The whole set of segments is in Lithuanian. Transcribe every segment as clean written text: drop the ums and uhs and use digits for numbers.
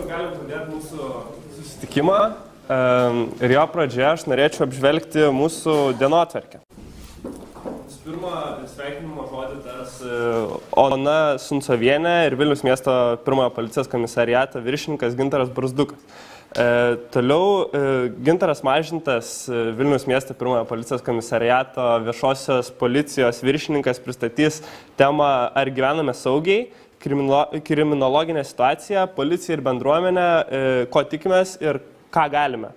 galim pradėti mūsų susitikimą ir jo pradžioje aš norėčiau apžvelgti mūsų dienotvarkę. Visų pirma, sveikinimo žodį tas Ona Suncovienė ir Vilniaus miesto pirmojo policijos komisariato viršininkas Gintaras Barzdukas. Toliau Gintaras Mažintas, Vilniaus miesto pirmojo policijos komisariato viešosios policijos viršininkas, pristatys temą Ar gyvename saugiai, kriminologinę situaciją, policiją ir bendruomenę, ko tikimės ir ką galime.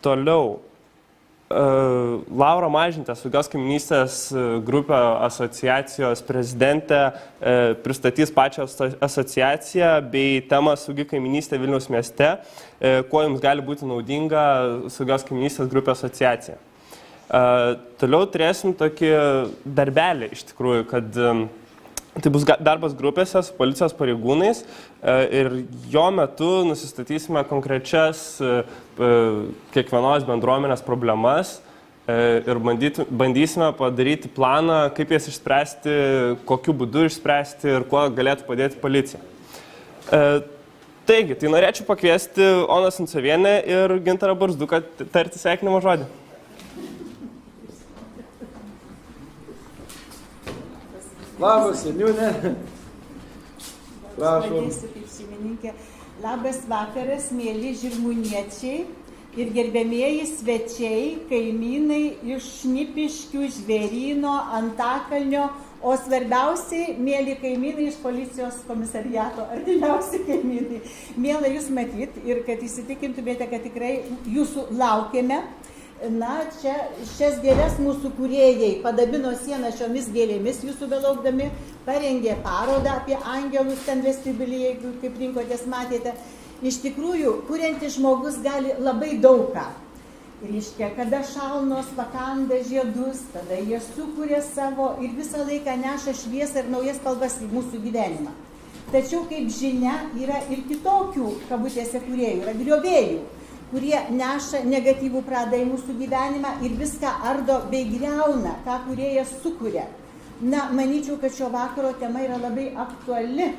Toliau Laura Mažintė, Saugios kaimynystės grupio asociacijos prezidentė, pristatys pačią asociaciją bei temą Saugi kaimynystė Vilniaus mieste, kuo jums gali būti naudinga Saugios kaimynystės grupio asociacija. Toliau turėsim tokį darbelį iš tikrųjų, kad tai bus darbas grupėse su policijos pareigūnais ir jo metu nusistatysime konkrečias kiekvienos bendruomenės problemas ir bandysime padaryti planą, kaip jas išspręsti, kokiu būdu išspręsti ir kuo galėtų padėti policija. Taigi, tai norėčiau pakviesti Oną Suncovienę ir Gintarą Barzduką tarti sveikinimo žodį. Labas, seniūnė. Prašom. Labas vakaras, mėly žirmūniečiai ir gerbėmieji svečiai, kaimynai iš Šnipiškių, Žvėryno, Antakalnio, o svarbiausiai, mėly kaimynai iš policijos komisariato, artimiausi kaimynai. Mėla jūs matyti ir kad įsitikintumėte, kad tikrai jūsų laukiame. Na, šias gėlės mūsų kūrėjai padabino sieną šiomis gėlėmis, jūsų belaukdami, parengė parodą apie angelus ten vestibiulyje, kaip rinkotės matėte. Iš tikrųjų, kuriantis žmogus gali labai daug ką. Reiškia, kada šalnos pakanda žiedus, tada jie sukuria savo ir visą laiką neša šviesą ir naujas spalvas į mūsų gyvenimą. Tačiau, kaip žinia, yra ir kitokių, kabutėse, kūrėjų, yra griovėjų, kurie neša negatyvų pradą į mūsų gyvenimą ir viską ardo bei griauna, ką kūrėjas sukuria. Na, manyčiau, kad šio vakaro tema yra labai aktuali,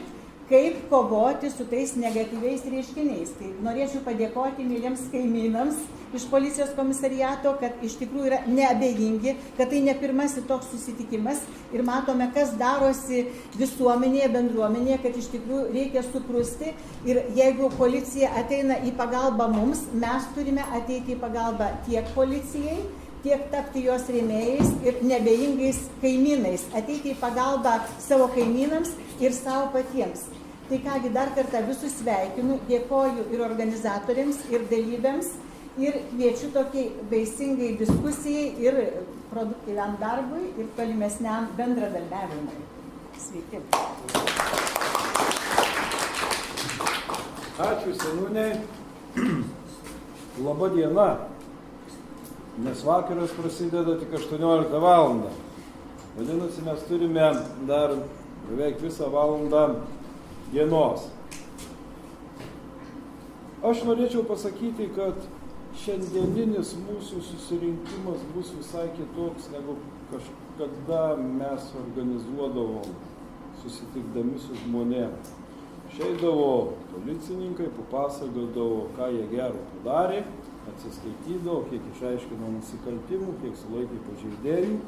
kaip kovoti su tais negatyviais reiškiniais. Tai norėčiau padėkoti myliems kaimynams iš policijos komisariato, kad iš tikrųjų yra neabejingi, kad tai ne pirmasis toks susitikimas ir matome, kas darosi visuomenėje, bendruomenėje, kad iš tikrųjų reikia suprusti ir jeigu policija ateina į pagalbą mums, mes turime ateiti į pagalbą tiek policijai, tiek tapti jos rėmėjais ir neabejingais kaimynais, ateiti į pagalbą savo kaimynams ir savo patiems. Tai kągi dar kartą visus sveikinu, dėkoju ir organizatoriams, ir dalyviams, ir kviečiu tokiai vaisingai diskusijai ir produktyviam darbui ir tolimesniam bendradarbiavimui. Sveiki. Ačiū, seniūnei. Labą dieną. Nes vakaras prasideda tik 18 valandą. Vadinasi, mes turime dar beveik visą valandą dienos. Aš norėčiau pasakyti, kad šiandieninis mūsų susirinkimas bus visai kitoks, negu kažkada mes organizuodavom susitikdami su žmonėmis. Išeidavo policininkai, papasakodavo, ką jie gero padarė, atsiskaitydavo, kiek išaiškino nusikaltimų, kiek sulaikė pažeidėjų,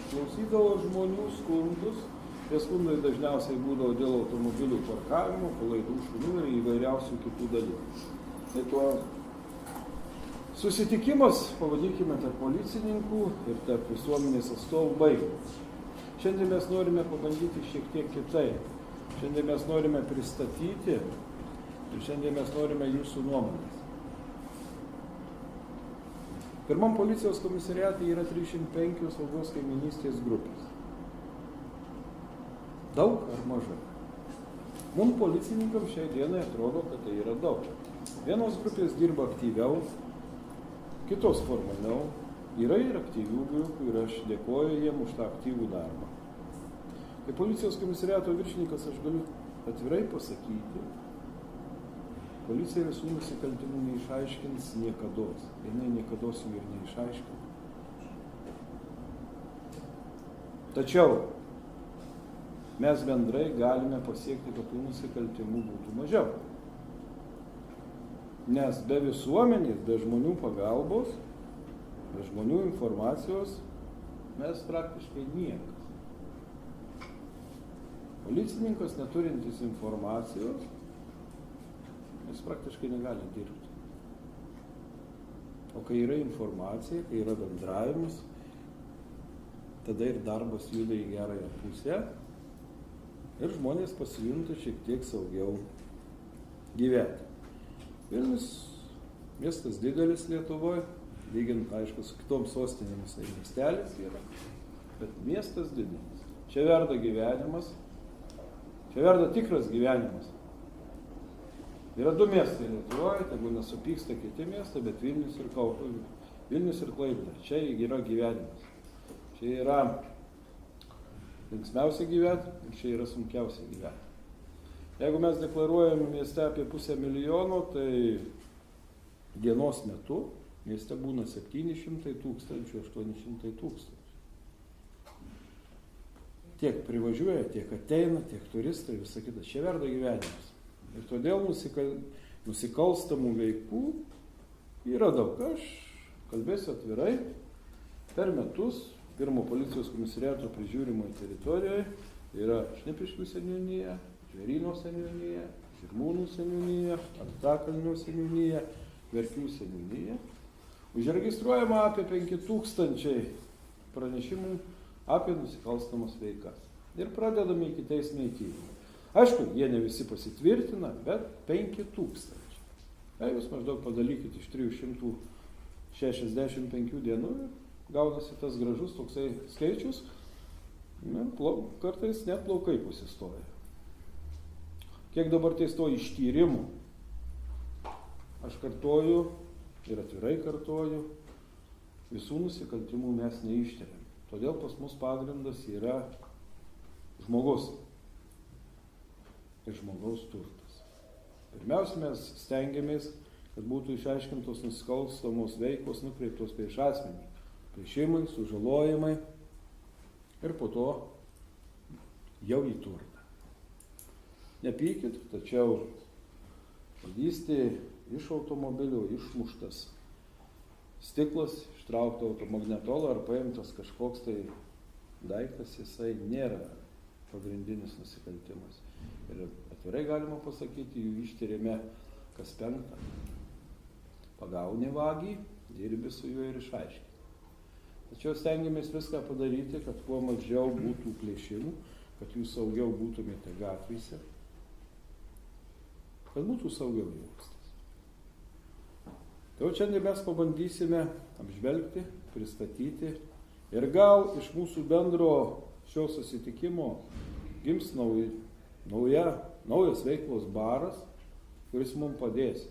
išklausydavo žmonių skundus. Tie skundai dažniausiai būdavo dėl automobilių parkavimo, palaidų šunų ir įvairiausių kitų dalykų. Tai tuo susitikimas, pavadinkime, tarp policininkų ir tarp visuomenės atstovų baigtas. Šiandien mes norime pabandyti šiek tiek kitaip. Šiandien mes norime pristatyti ir šiandien mes norime jūsų nuomonės. Pirmam policijos komisariate yra 305 saugos kaimynystės grupės. Daug ar mažai? Mums policininkams šiai dienai atrodo, kad tai yra daug. Vienos grupės dirba aktyviau, kitos formaliau. Yra ir aktyvių grupių ir aš dėkoju jiem už tą aktyvų darbą. Tai policijos komisariato viršininkas aš galiu atvirai pasakyti, policija visų nusikaltimų neišaiškins niekados. Jinai niekados jų ir neišaiškins. Tačiau mes bendrai galime pasiekti, kad tų nusikaltimų būtų mažiau. Nes be visuomenės, be žmonių pagalbos, be žmonių informacijos mes praktiškai niekas. Policininkas neturintis informacijos, jis praktiškai negali dirbti. O kai yra informacija, kai yra bendravimas, tada ir darbas juda į gerąją pusę ir žmonės pasijunta šiek tiek saugiau gyventi. Vilnius miestas didelis Lietuvoje, lygint, aišku, su kitom sostinėmis, tai miestelis yra, bet miestas didelis. Čia verda gyvenimas, čia verda tikras gyvenimas. Yra 2 miestai Lietuvoje, tegu nesupyksta kiti miestai, bet Vilnius ir Klaipėda. Čia yra gyvenimas. Čia yra linksmiausia gyventi, ir čia yra sunkiausia gyventi. Jeigu mes deklaruojame mieste apie 500 000, tai dienos metu mieste būna 700 000, 800 000. Tiek privažiuoja, tiek ateina, tiek turistai, visa kita. Čia verda gyvenimas. Ir todėl nusikalstamų veikų yra daug. Aš kalbėsiu atvirai, per metus pirmo policijos komisariato prižiūrimoje teritorijoje yra Šnipiškių seniūnija, Žvėryno seniūnija, Žirmūnų seniūnija, Antakalnio seniūnija, Verkių seniūnija. Užregistruojama apie 5000 pranešimų apie nusikalstamas veikas. Ir pradedame ikiteisminiai tyrimai. Aišku, jie ne visi pasitvirtina, bet 5000. Jūs maždaug padalykite iš 365 dienų ir gaunasi tas gražus toksai skaičius. Kartais net plaukai pasistoja. Kiek dabar teisto ištyrimų? Aš kartoju ir atvirai kartoju, visų nusikaltimų mes neištiriam. Todėl pas mus pagrindas yra žmogus ir žmogaus turtas. Pirmiausia, mes stengiamės, kad būtų išaiškintos nusikalstamos veikos nukreiptos prieš asmenį, plėšimai, sužalojimai ir po to jau į turtą. Nepykit, tačiau vagystė iš automobilio išmuštas stiklas, ištraukto automagnetolo ar paimtas kažkoks tai daiktas, jisai nėra pagrindinis nusikaltimas. Ir atvirai galima pasakyti, jų ištyrėme kas 5. Pagauni vagį, dirbi su juo ir išaiškini. Tačiau stengiamės viską padaryti, kad kuo mažiau būtų plėšimų, kad jūs saugiau būtumėte gatvėse, kad būtų saugiau jaustis. Tai šiandien mes pabandysime apžvelgti, pristatyti ir gal iš mūsų bendro šio susitikimo gims naujas veiklos baras, kuris mums padės.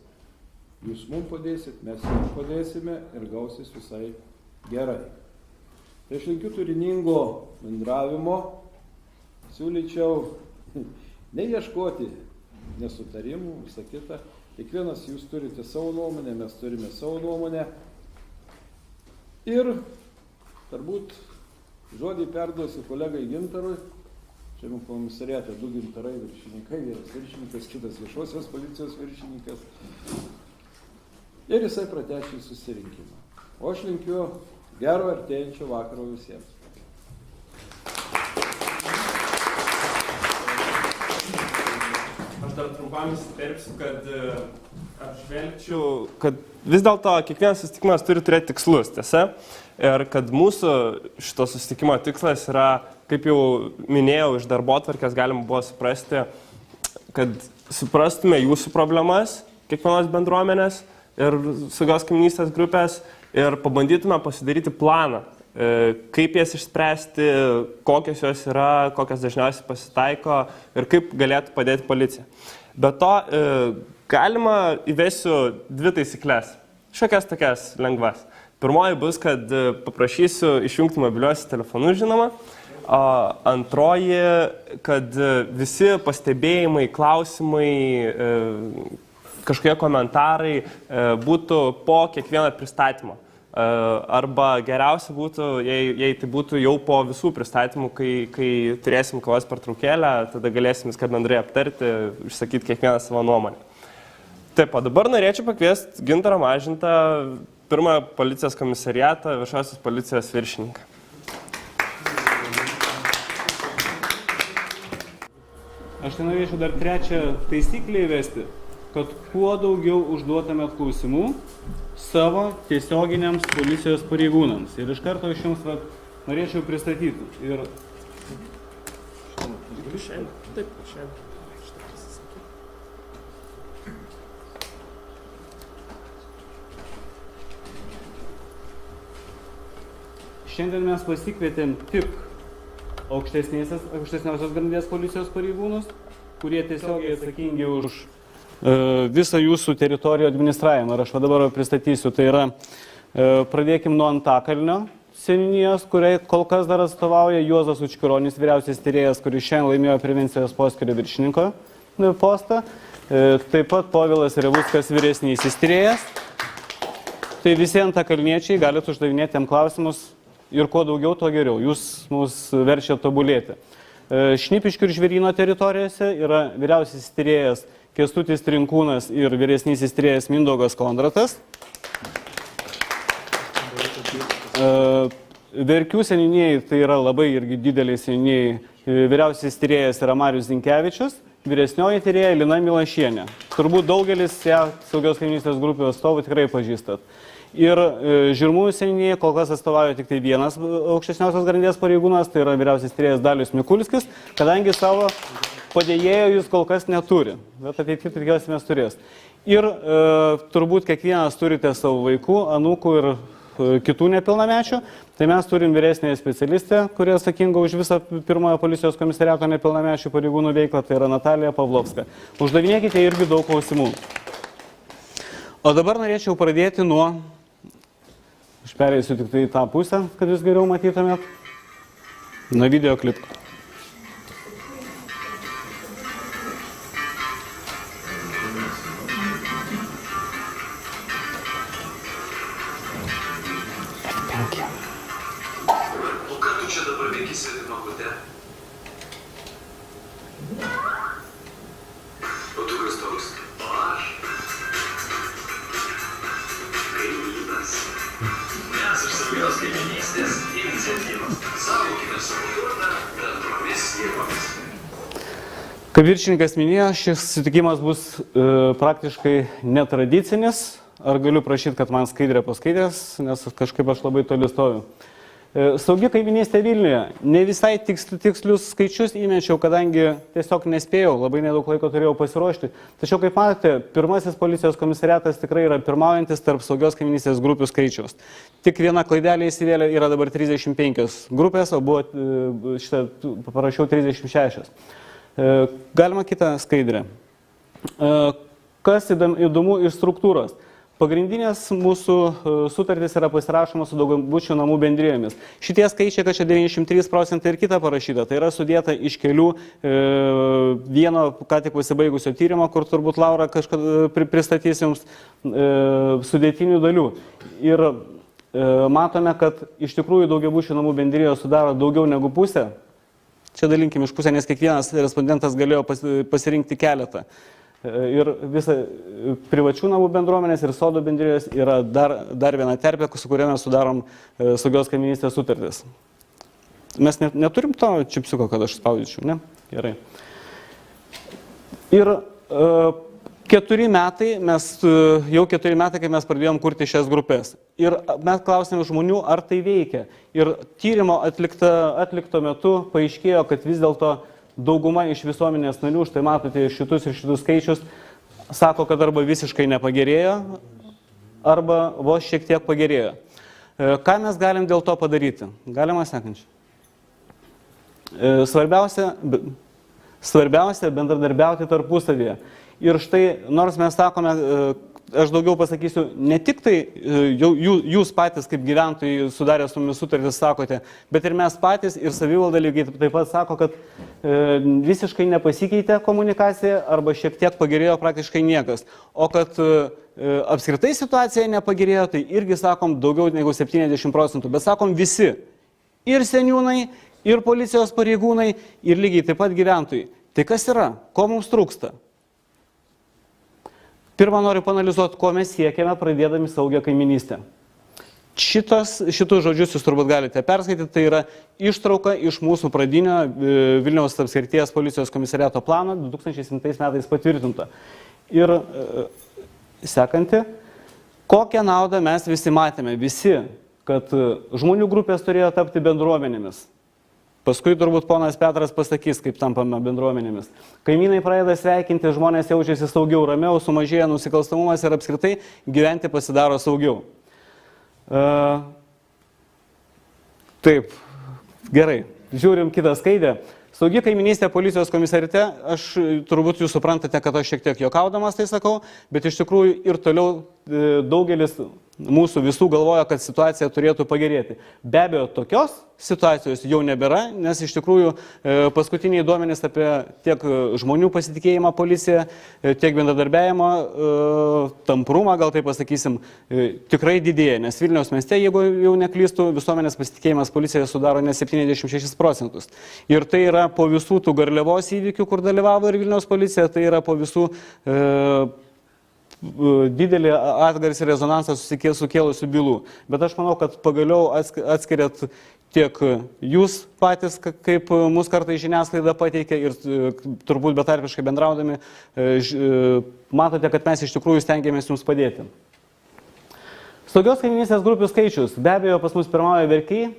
Jūs mums padėsit, mes jums padėsime ir gausis visai gerai. Tai aš linkiu turiningo bendravimo, siūlyčiau neieškoti nesutarimų, visą kitą. Kiekvienas jūs turite savo nuomonę, mes turime savo nuomonę. Ir turbūt žodį perduosiu kolegai Gintarui. Čia mūsų komisariate 2 gintarai viršininkai, vienas viršininkas, kitas viešosios policijos viršininkas. Ir jisai pratęs šį susirinkimą. O aš linkiu gero artėjančio vakaro visiems. Aš dar trumpam įsiterpsiu, kad apžvelgčiau, kad vis dėlto kiekvienas susitikimas turi turėti tikslus, tiesa? Ir kad mūsų šito susitikimo tikslas yra, kaip jau minėjau, iš darbotvarkės galima buvo suprasti, kad suprastume jūsų problemas, kiekvienos bendruomenės ir saugios kaimynystės grupės ir pabandytume pasidaryti planą, kaip jas išspręsti, kokios jos yra, kokios dažniausiai pasitaiko ir kaip galėtų padėti policija. Be to, galima įvesiu 2 taisyklės, šiokias tokias lengvas. Pirmoji bus, kad paprašysiu išjungti mobiliuosius telefonus, žinoma. Antroji, kad visi pastebėjimai, klausimai, kažkokie komentarai būtų po kiekvieno pristatymo. Arba geriausia būtų, jei tai būtų jau po visų pristatymų, kai turėsim kavos pertraukėlę, tada galėsim viską bendrai aptarti, išsakyti kiekvieną savo nuomonę. Taip, o dabar norėčiau pakviesti Gintarą Mažintą, pirmąją policijos komisariatą, viešosios policijos viršininką. Aš tai norėčiau dar trečią taisyklę įvesti, kad kuo daugiau užduotumėt klausimų savo tiesioginiams policijos pareigūnams. Ir iš karto aš jums norėčiau pristatyti. Šiandien mes pasikvietėm tik aukštesniosios grandies policijos pareigūnus, kurie tiesiogiai atsakingi už visą jūsų teritorijų administravimą. Ir aš dabar pristatysiu. Tai yra, pradėkim nuo Antakalnio seniūnijos, kuriai kol kas dar atstovauja Juozas Učkironis, vyriausias tyrėjas, kuris šiandien laimėjo prevencijos poskyrio viršininko postą. Taip pat Povilas Revuskas, vyresnysis tyrėjas. Tai visi antakalniečiai galite uždavinėti jam klausimus ir kuo daugiau, to geriau. Jūs mus verčiate tobulėti. Šnipiškių ir Žvėryno teritorijose yra vyriausiasis tyrėjas Kęstutis Trinkūnas ir vyresnysis tyrėjas Mindaugas Kondratas. Verkių seniūnijai, tai yra labai irgi dideliai seniūnijai, vyriausiasis tyrėjas yra Marius Zinkevičius, vyresnioji tyrėja Lina Milašienė. Turbūt daugelis ją saugios kaimynystės grupės atstovų tikrai pažįstat. Ir Žirmūnų seniūnijai kol kas atstovauja tik tai vienas aukštesniosios grandies pareigūnas, tai yra vyriausiasis tyrėjas Dalius Mikulskis, kadangi savo padėjėjo jūs kol kas neturi, bet ateityje tikiuosi mes turės. Ir turbūt kiekvienas turite savo vaikų, anūkų ir kitų nepilnamečių, tai mes turim vyresnėje specialistę, kuri atsakinga už visą pirmojo policijos komisariato nepilnamečių pareigūnų veiklą, tai yra Natalija Pavlovska. Uždavinėkite irgi daug klausimų. O dabar norėčiau pradėti nuo, aš perėsiu tik tai tą pusę, kad jūs geriau matytumėt, nuo video klipų. O ką tu čia dabar veiki svetima bute? O tu kas toks? O aš? Kaimynas. Mes iš saugios kaimynystės iniciatyvos. Saugokime savo turtą bendromis jėgomis. Kaip viršininkas minėjo, šis sutikimas bus praktiškai netradicinis. Ar galiu prašyti, kad man skaidrė paskaidrės, nes kažkaip aš labai toli stoviu. Saugi kaimynystė Vilniuje. Ne visai tikslius skaičius įmečiau, kadangi tiesiog nespėjau, labai nedaug laiko turėjau pasiruošti. Tačiau, kaip matote, pirmasis policijos komisariatas tikrai yra pirmaujantis tarp saugios kaimynystės grupių skaičiaus. Tik viena klaidelė įsivėlė, yra dabar 35 grupės, o buvo parašiau 36. Galima kitą skaidrę. Kas įdomu iš struktūros? Pagrindinės mūsų sutartys yra pasirašomos su daugiabučių namų bendrijomis. Šitie skaičiai, kad čia 93% ir kita parašyta, tai yra sudėta iš kelių vieno ką tik pasibaigusio tyrimo, kur turbūt Laura kažkada pristatys jums sudėtinių dalių. Ir matome, kad iš tikrųjų daugiabučių namų bendrijos sudaro daugiau negu pusę. Čia dalinkim iš pusę, nes kiekvienas respondentas galėjo pasirinkti keletą. Ir visa privačių namų bendruomenės ir sodo bendrijos yra dar viena terpė, su kuria mes sudarom saugios kaimynystės sutartis. Mes neturim to čipsiuko, kad aš spaudyčiau, ne? Gerai. Ir 4 metai, jau 4 metai, kai mes pradėjom kurti šias grupės. Ir mes klausėm žmonių, ar tai veikia. Ir tyrimo atlikto metu paaiškėjo, kad vis dėlto dauguma iš visuomenės narių, štai matote šitus ir šitus skaičius, sako, kad arba visiškai nepagerėjo, arba vos šiek tiek pagerėjo. Ką mes galim dėl to padaryti? Galima sekančiai. Svarbiausia bendradarbiauti tarpusavyje. Ir štai, nors mes sakome, aš daugiau pasakysiu, ne tik tai jūs patys kaip gyventojai sudarę su mumis sutartis sakote, bet ir mes patys ir savivalda lygiai taip pat sako, kad visiškai nepasikeitė komunikacija arba šiek tiek pagerėjo praktiškai niekas. O kad apskritai situacija nepagerėjo, tai irgi sakom daugiau negu 70%, bet sakom visi. Ir seniūnai, ir policijos pareigūnai, ir lygiai taip pat gyventojai. Tai kas yra? Ko mums trūksta? Pirmą noriu paanalizuoti, ko mes siekiame pradėdami saugią kaiminystę. Šitus žodžius jūs turbūt galite perskaityti, tai yra ištrauka iš mūsų pradinio Vilniaus apskrities policijos komisariato plano 2007 metais patvirtinta. Ir sekanti, kokią naudą mes visi matėme, kad žmonių grupės turėjo tapti bendruomenėmis. Paskui turbūt ponas Petras pasakys, kaip tampame bendruomenėmis. Kaimynai pradeda sveikinti, žmonės jaučiasi saugiau, ramiau, sumažėja nusikalstamumas ir apskritai gyventi pasidaro saugiau. Taip, gerai, žiūrim kitą skaidę. Saugi kaiminystė policijos komisariate, aš turbūt jūs suprantate, kad aš šiek tiek juokaudamas tai sakau, bet iš tikrųjų ir toliau daugelis mūsų visų galvoja, kad situacija turėtų pagerėti. Be abejo, tokios situacijos jau nebėra, nes iš tikrųjų paskutiniai duomenys apie tiek žmonių pasitikėjimą policiją, tiek bendradarbiavimo tamprumą, gal taip pasakysim, tikrai didėja, nes Vilniaus mieste, jeigu jau neklystų, visuomenės pasitikėjimas policijoje sudaro net 76%. Ir tai yra po visų tų Garliavos įvykių, kur dalyvavo ir Vilniaus policija, tai yra po visų didelį atgarsį ir rezonansą sukėlusių bylų. Bet aš manau, kad pagaliau atskiriat tiek jūs patys, kaip mūsų kartais žiniasklaida pateikia ir turbūt betarpiškai bendraudami, matote, kad mes iš tikrųjų stengiamės jums padėti. Saugios kaiminystės grupių skaičius. Be abejo, pas mus pirmauja Verkiai,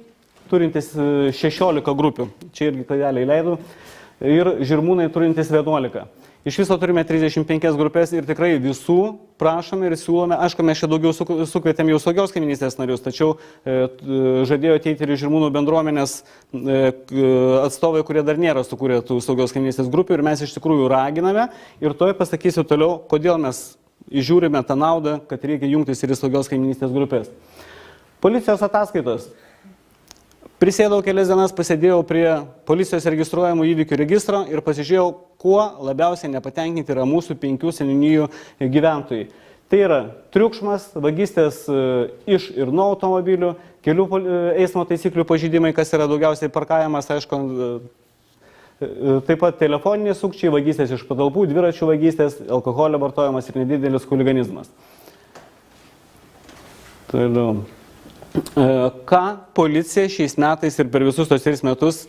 turintis 16 grupių. Čia irgi klaidelę įleidau. Ir Žirmūnai turintis 11. Iš viso turime 35 grupės ir tikrai visų prašome ir siūlome. Aišku, mes čia daugiau sukvietėm jau saugios kaiminystės narius, tačiau žadėjo ateiti ir Žirmūnų bendruomenės atstovai, kurie dar nėra sukūrę tų saugios kaiminystės grupių ir mes iš tikrųjų raginame ir toj pasakysiu toliau, kodėl mes žiūrime tą naudą, kad reikia jungtis ir į saugios kaiminystės grupės. Policijos ataskaitos. Prisėdau kelias dienas, pasėdėjau prie policijos registruojamų įvykių registro ir pasižiūrėjau, kuo labiausiai nepatenkinti yra mūsų 5 seniūnijų gyventojai. Tai yra triukšmas, vagystės iš ir nuo automobilių, kelių eismo taisyklių pažeidimai, kas yra daugiausiai parkavimas, aišku, taip pat telefoniniai sukčiai, vagystės iš patalpų, dviračių vagystės, alkoholio vartojimas ir nedidelis chuliganizmas. Toliau. Ką policija šiais metais ir per visus tos 3 metus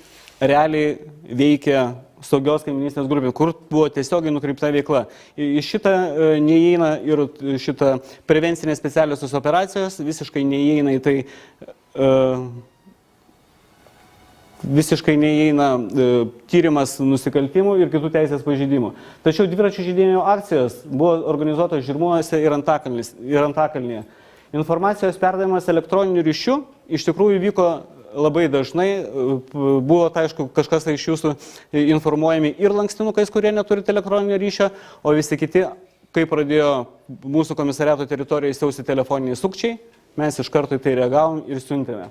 realiai veikia saugios kaiminystės grupė, kur buvo tiesiogiai nukreipta veikla. Į šitą neįeina ir šitą prevencinės specialiosios operacijos, visiškai neįeina į tai, visiškai neįeina tyrimas nusikaltimų ir kitų teisės pažeidimų. Tačiau dviračių žydėjimo akcijos buvo organizuotos Žirmūnuose ir Antakalnyje. Informacijos perdavimas elektroniniu ryšiu iš tikrųjų vyko labai dažnai. Buvo, tai aišku, kažkas iš jūsų informuojami ir lankstinukais, kurie neturite elektroninio ryšio, o visi kiti, kai pradėjo mūsų komisariato teritorijoje siausti telefoniniai sukčiai, mes iš karto į tai reagavom ir siuntėme.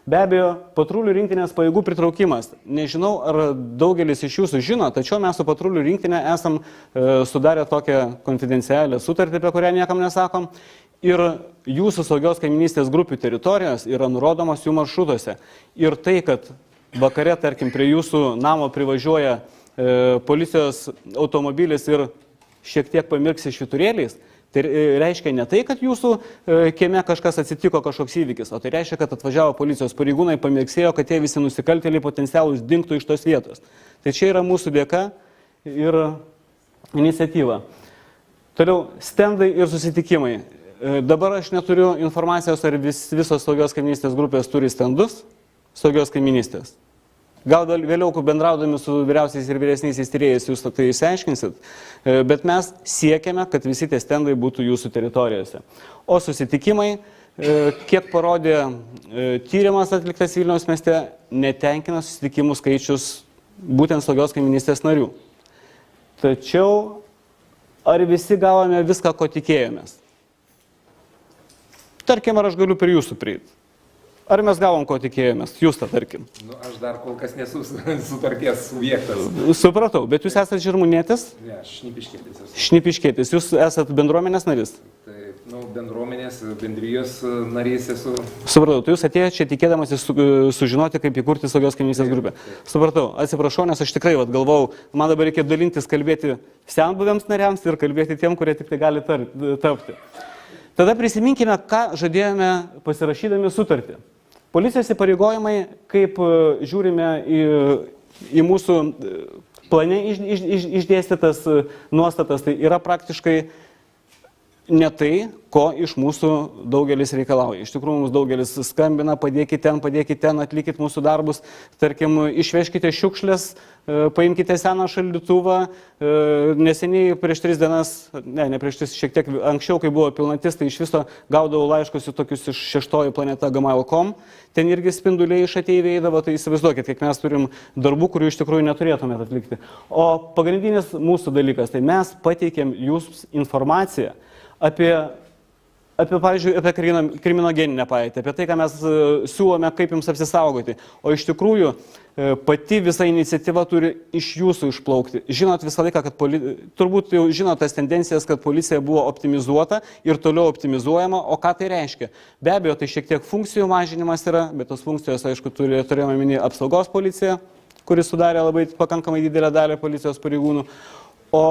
Be abejo, patrulių rinktinės pajėgų pritraukimas. Nežinau, ar daugelis iš jūsų žino, tačiau mes su patrulių rinktinė esam sudarę tokią konfidencialią sutartį, apie kurią niekam nesakom. Ir jūsų saugios kaiminystės grupių teritorijos yra nurodomos jų maršrutuose. Ir tai, kad vakare, tarkim, prie jūsų namo privažiuoja policijos automobilis ir šiek tiek pamirksi švyturėliais, tai reiškia ne tai, kad jūsų kieme kažkas atsitiko, kažkoks įvykis, o tai reiškia, kad atvažiavo policijos pareigūnai, pamirksėjo, kad tie visi nusikaltėliai potencialūs dingtų iš tos vietos. Tai čia yra mūsų dėka ir iniciatyva. Toliau, stendai ir susitikimai. Dabar aš neturiu informacijos, ar visos saugios kaiminystės grupės turi stendus saugios kaiminystės. Gal vėliau, bendraudami su vyriausiais ir vyresniais tyrėjais, jūs tai išsiaiškinsit, bet mes siekiame, kad visi tie stendai būtų jūsų teritorijose. O susitikimai, kiek parodė tyrimas atliktas Vilniaus mieste, netenkina susitikimų skaičius būtent saugios kaiminystės narių. Tačiau ar visi gavome viską, ko tikėjomės? Tarkim, ar aš galiu prie jūsų prieiti? Ar mes gavom, ko tikėjomės? Jūs tą tarkim. Nu, aš dar kol kas nesu sutarties subjektas. Supratau, bet jūs esate žirmūnietis? Ne, aš šnipiškėtis esu. Šnipiškėtis. Jūs esate bendruomenės narys? Tai, nu, bendruomenės, bendrijos narys esu. Supratau, tai jūs atėjote čia tikėdamasi sužinoti, kaip įkurti saugios kaimynystės grupę. Supratau, atsiprašau, nes aš tikrai galvau, man dabar reikia dalintis, kalbėti senbuviams nariams ir kalbėti tiem, kurie tik tai gali tapti. Tada prisiminkime, ką žadėjome pasirašydami sutartį. Policijos įpareigojimai, kaip žiūrime į mūsų plane išdėstytas nuostatas, tai yra praktiškai ne tai, ko iš mūsų daugelis reikalauja. Iš tikrųjų, mums daugelis skambina, padėkite ten, atlikit mūsų darbus, tarkim, išveškite šiukšlės, paimkite seną šaldytuvą. Neseniai prieš 3 dienas, ne prieš 3, šiek tiek anksčiau, kai buvo pilnatis, tai iš viso gaudavau laiškus į tokius iš 6 planeta gmail.com. Ten irgi spinduliai iš ateiviai eidavo, tai įsivaizduokit, kiek mes turim darbų, kurių iš tikrųjų neturėtumėt atlikti. O pagrindinis mūsų dalykas, tai mes pateikėm jūs informaciją pavyzdžiui, apie kriminogeninę padėtį, apie tai, ką mes siūlome, kaip jums apsisaugoti. O iš tikrųjų, pati visa iniciatyva turi iš jūsų išplaukti. Žinot visą laiką, kad turbūt jau žinot tas tendencijas, kad policija buvo optimizuota ir toliau optimizuojama. O ką tai reiškia? Be abejo, tai šiek tiek funkcijų mažinimas yra, bet tos funkcijos, aišku, turėjome minėti apsaugos policiją, kuris sudarė labai pakankamai didelę dalį policijos pareigūnų. O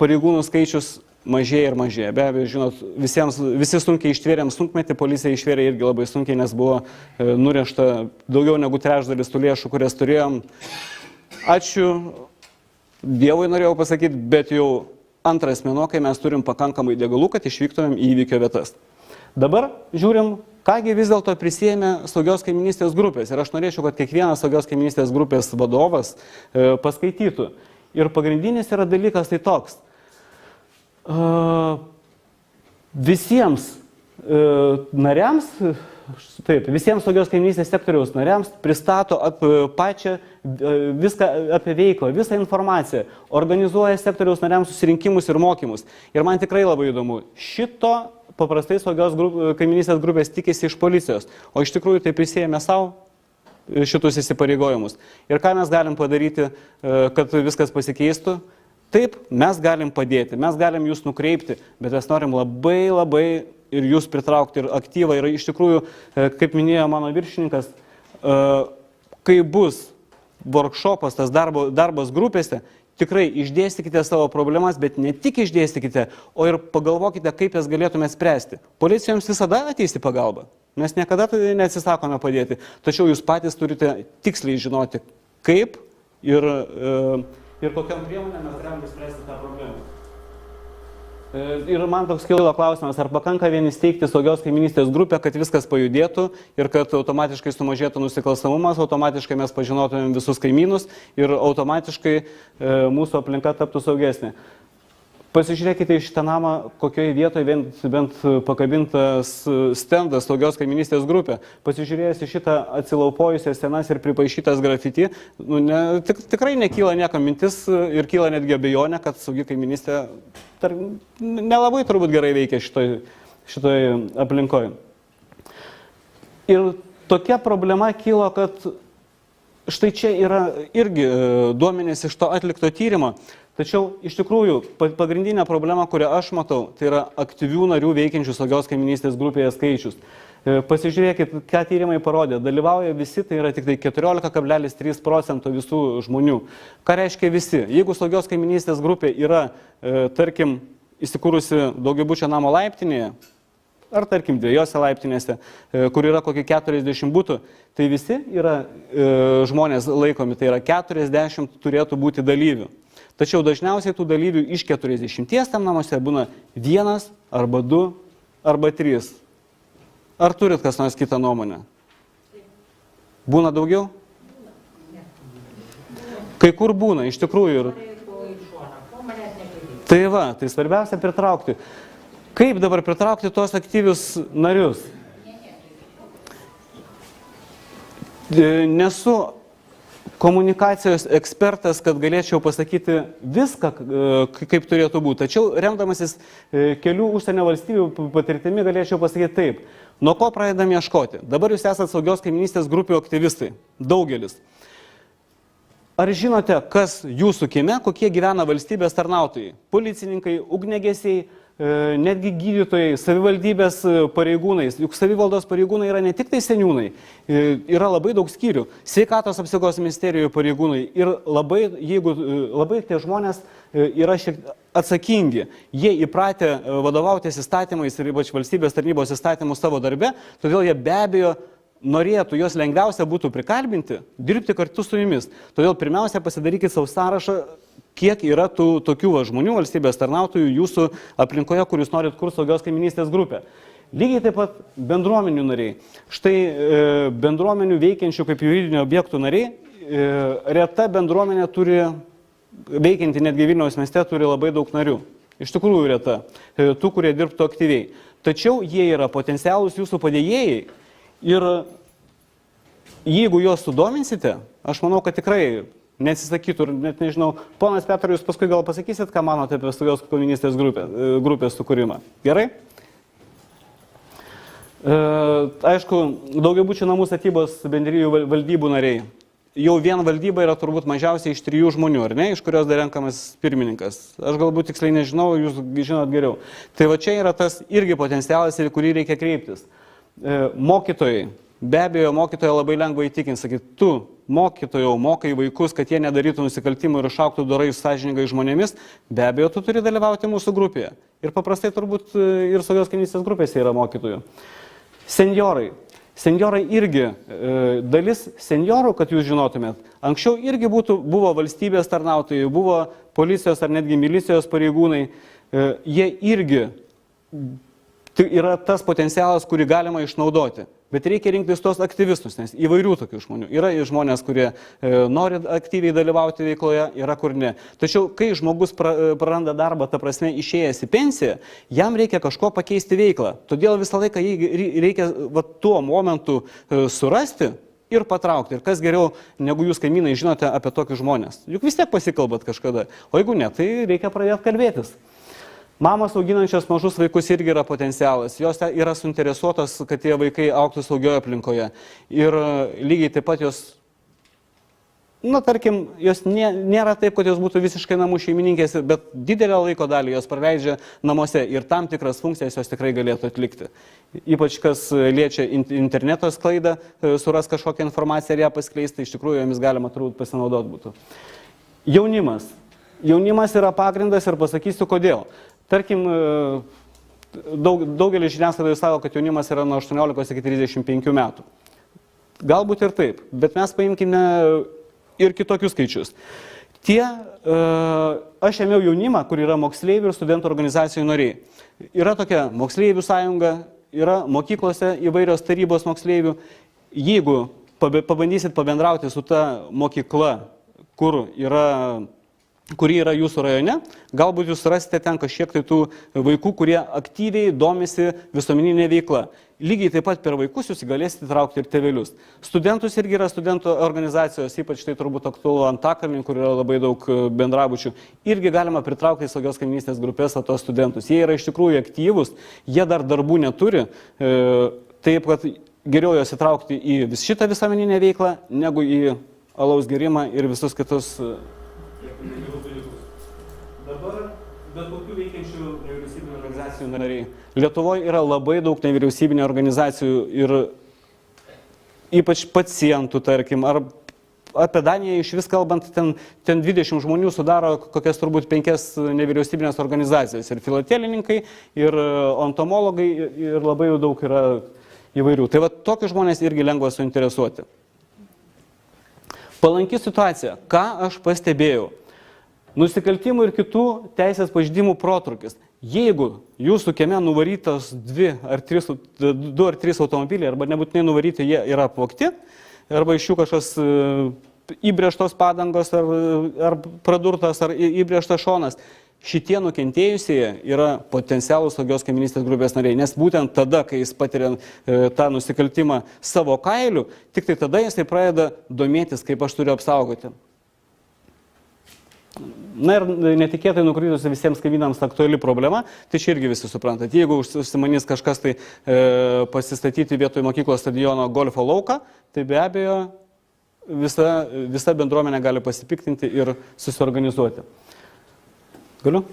pareigūnų skaičius mažėja ir mažėja. Be abejo, žinot, visi sunkiai ištvėrėm sunkmetį, policija ištvėrė irgi labai sunkiai, nes buvo nurešta daugiau negu trečdalis tų lėšų, kurias turėjom. Ačiū Dievui norėjau pasakyti, bet jau antras mėnuo, kai mes turim pakankamai degalų, kad išvyktumėm į įvykio vietas. Dabar žiūrim, kągi vis dėlto prisėmė saugios kaimynystės grupės. Ir aš norėčiau, kad kiekvienas saugios kaimynystės grupės vadovas paskaitytų. Ir pagrindinis yra dalykas tai toks. Visiems nariams, visiems saugios kaimynystės sektoriaus nariams pristato viską apie veiklą, visą informaciją, organizuoja sektoriaus nariams susirinkimus ir mokymus. Ir man tikrai labai įdomu, šito paprastai saugios kaimynystės grupės tikisi iš policijos, o iš tikrųjų tai prisėjame savo šitus įsipareigojimus. Ir ką mes galim padaryti, kad viskas pasikeistų? Taip, mes galim padėti, mes galim jūs nukreipti, bet mes norim labai ir jūs pritraukti ir aktyvą. Ir iš tikrųjų, kaip minėjo mano viršininkas, kai bus workshopas, tas darbas grupėse, tikrai išdėstykite savo problemas, bet ne tik išdėstykite, o ir pagalvokite, kaip jas galėtume spręsti. Policija jums visada ateis į pagalbą. Mes niekada neatsisakome padėti, tačiau jūs patys turite tiksliai žinoti, kaip ir kokiam priemonėm mes galime spręsti tą problemą. Ir man toks kilo klausimas, ar pakanka vien įsteigti saugios kaimynystės grupę, kad viskas pajudėtų ir kad automatiškai sumažėtų nusikalstamumas, automatiškai mes pažinotumėm visus kaimynus ir automatiškai mūsų aplinka taptų saugesnė. Pasižiūrėkite į šitą namą, kokioje vietoje bent pakabintas stendas saugios kaimynystės grupė. Pasižiūrėjęs į šitą atsilaupojusias senas ir pripaišytas grafiti, tikrai nekyla niekam mintis ir kyla netgi abejonė, kad saugi kaimynystė nelabai turbūt gerai veikia šitoj aplinkoje. Ir tokia problema kilo, kad štai čia yra irgi duomenys iš to atlikto tyrimo. Tačiau iš tikrųjų pagrindinė problema, kurią aš matau, tai yra aktyvių narių veikiančių saugios kaimynystės grupėje skaičius. Pasižiūrėkit, ką tyrimai parodė. Dalyvauja visi, tai yra tik tai 14,3% visų žmonių. Ką reiškia visi? Jeigu saugios kaimynystės grupė yra, tarkim, įsikūrusi daugiabučio namo laiptinėje, ar tarkim 2 laiptinėse, kur yra kokie 40 butų, tai visi yra žmonės laikomi, tai yra 40 turėtų būti dalyvių. Tačiau dažniausiai tų dalyvių iš 40 tam namuose būna 1 arba 2 arba 3. Ar turit kas nors kitą nuomonę? Būna daugiau? Kai kur būna, iš tikrųjų. Tai va, tai svarbiausia pritraukti. Kaip dabar pritraukti tuos aktyvius narius? Nesu komunikacijos ekspertas, kad galėčiau pasakyti viską, kaip turėtų būti. Tačiau remdamasis kelių užsienio valstybių patirtimi galėčiau pasakyti taip. Nuo ko pradedam ieškoti? Dabar jūs esate saugios kaiminystės grupių aktyvistai. Daugelis. Ar žinote, kas jūsų kieme, kokie gyvena valstybės tarnautojai? Policininkai, ugniagesiai, netgi gydytojai, savivaldybės pareigūnai. Juk savivaldos pareigūnai yra ne tik tai seniūnai, yra labai daug skyrių. Sveikatos apsaugos ministerijoje pareigūnai ir labai tie žmonės yra šiek atsakingi. Jie įpratę vadovautis įstatymais ir ypač valstybės tarnybos įstatymų savo darbe, todėl jie be abejo norėtų, jos lengviausia būtų prikalbinti, dirbti kartu su jumis. Todėl pirmiausia pasidarykit savo sąrašą, kiek yra tų tokių žmonių, valstybės tarnautojų jūsų aplinkoje, kur jūs norit kurti saugios kaiminystės grupę. Lygiai taip pat bendruomenių nariai. Štai bendruomenių veikiančių kaip juridinių objektų nariai, reta bendruomenė turi, veikianti netgi Vilniaus mieste, turi labai daug narių. Iš tikrųjų reta, tų, kurie dirbtų aktyviai. Tačiau jie yra potencialūs jūsų padėjėjai. Ir jeigu juos sudominsite, aš manau, kad tikrai neatsisakytų ir net nežinau, ponas Petrai, jūs paskui gal pasakysit, ką manote apie saugios kaiminystės grupės sukūrimą. Gerai? Aišku, daugiabučių namų statybos bendrijų valdybų nariai. Jau vien valdyba yra turbūt mažiausiai iš 3 žmonių, ar ne, iš kurios dar renkamas pirmininkas. Aš galbūt tiksliai nežinau, jūs žinot geriau. Tai va čia yra tas irgi potencialas, ir kurį reikia kreiptis. Mokytojai. Be abejo, mokytoją labai lengva įtikinti, sakyti, tu mokytojau mokai vaikus, kad jie nedarytų nusikaltimų ir išauktų dorai sąžiningai žmonėmis, be abejo, tu turi dalyvauti mūsų grupėje. Ir paprastai turbūt ir saugios kaiminystės grupėse yra mokytojų. Senjorai. Senjorai irgi, dalis senjorų, kad jūs žinotumėt, anksčiau irgi buvo valstybės tarnautojai, buvo policijos ar netgi milicijos pareigūnai, jie irgi yra tas potencialas, kurį galima išnaudoti. Bet reikia rinktis tos aktyvistus, nes įvairių tokių žmonių. Yra žmonės, kurie nori aktyviai dalyvauti veikloje, yra kur ne. Tačiau, kai žmogus praranda darbą, ta prasme, išėjęs į pensiją, jam reikia kažko pakeisti veiklą. Todėl visą laiką reikia tuo momentu surasti ir patraukti. Ir kas geriau, negu jūs kaimynai žinote apie tokius žmonės. Juk vis tiek pasikalbat kažkada. O jeigu ne, tai reikia pradėti kalbėtis. Mamos auginančios mažus vaikus irgi yra potencialas. Jos yra suinteresuotos, kad tie vaikai augtų saugioje aplinkoje. Ir lygiai taip pat jos, tarkim, jos nėra taip, kad jos būtų visiškai namų šeimininkės, bet didelę laiko dalį jos praleidžia namuose ir tam tikras funkcijas jos tikrai galėtų atlikti. Ypač kas liečia interneto sklaidą, suras kažkokią informaciją ir ją paskleisti, iš tikrųjų jomis galima turbūt pasinaudoti būtų. Jaunimas. Jaunimas yra pagrindas ir pasakysiu kodėl. Tarkim, daugelis žiniasklaidoje sako, kad jaunimas yra nuo 18 iki 35 metų. Galbūt ir taip, bet mes paimkime ir kitokius skaičius. Aš ėmiau jaunimą, kur yra moksleivių ir studentų organizacijų nariai. Yra tokia moksleivių sąjunga, yra mokyklose įvairios tarybos moksleivių. Jeigu pabandysit pabendrauti su ta mokykla, kuri yra jūsų rajone, galbūt jūs rasite ten kažkiek tai tų vaikų, kurie aktyviai domisi visuomeninė veikla. Lygiai taip pat per vaikus jūs galėsite traukti ir tėvelius. Studentus irgi yra studentų organizacijos, ypač tai turbūt aktualu Antakalny, kur yra labai daug bendrabučių. Irgi galima pritraukti į saugios kaiminystės grupės tos studentus. Jie yra iš tikrųjų aktyvūs, jie dar darbų neturi, taip kad geriau juos įtraukti į šitą visuomeninę veiklą, negu į alaus gerimą ir visus kitus. Dabar bet kokių veikiančių nevyriausybinių organizacijų nariai. Lietuvoje yra labai daug nevyriausybinių organizacijų ir ypač pacientų, tarkim, ar apie Daniją iš vis kalbant, ten 20 žmonių sudaro kokias turbūt 5 nevyriausybinės organizacijas. Ir filatelininkai, ir entomologai, ir labai daug yra įvairių. Tai va, tokius žmonės irgi lengva suinteresuoti. Palanki situacija. Ką aš pastebėjau? Nusikaltimų ir kitų teisės pažeidimų protrūkis. Jeigu jūsų kieme nuvarytos 2 ar 3 automobiliai, arba nebūtinai nuvaryti, jie yra apvogti, arba iš jų kažkas įbrėžtos padangos, ar pradurtos, ar įbrėžtas šonas, šitie nukentėjusieji yra potencialūs saugios kaimynystės grupės nariai, nes būtent tada, kai jis patiria tą nusikaltimą savo kailiu, tik tai tada jisai pradeda domėtis, kaip aš turiu apsaugoti. Na ir netikėtai nukritusi visiems kaimynams aktuali problema, tai čia irgi visi suprantat. Jeigu užsimanys kažkas tai pasistatyti vietoj mokyklos stadiono golfo lauką, tai be abejo visa bendruomenė gali pasipiktinti ir susiorganizuoti. Galiu?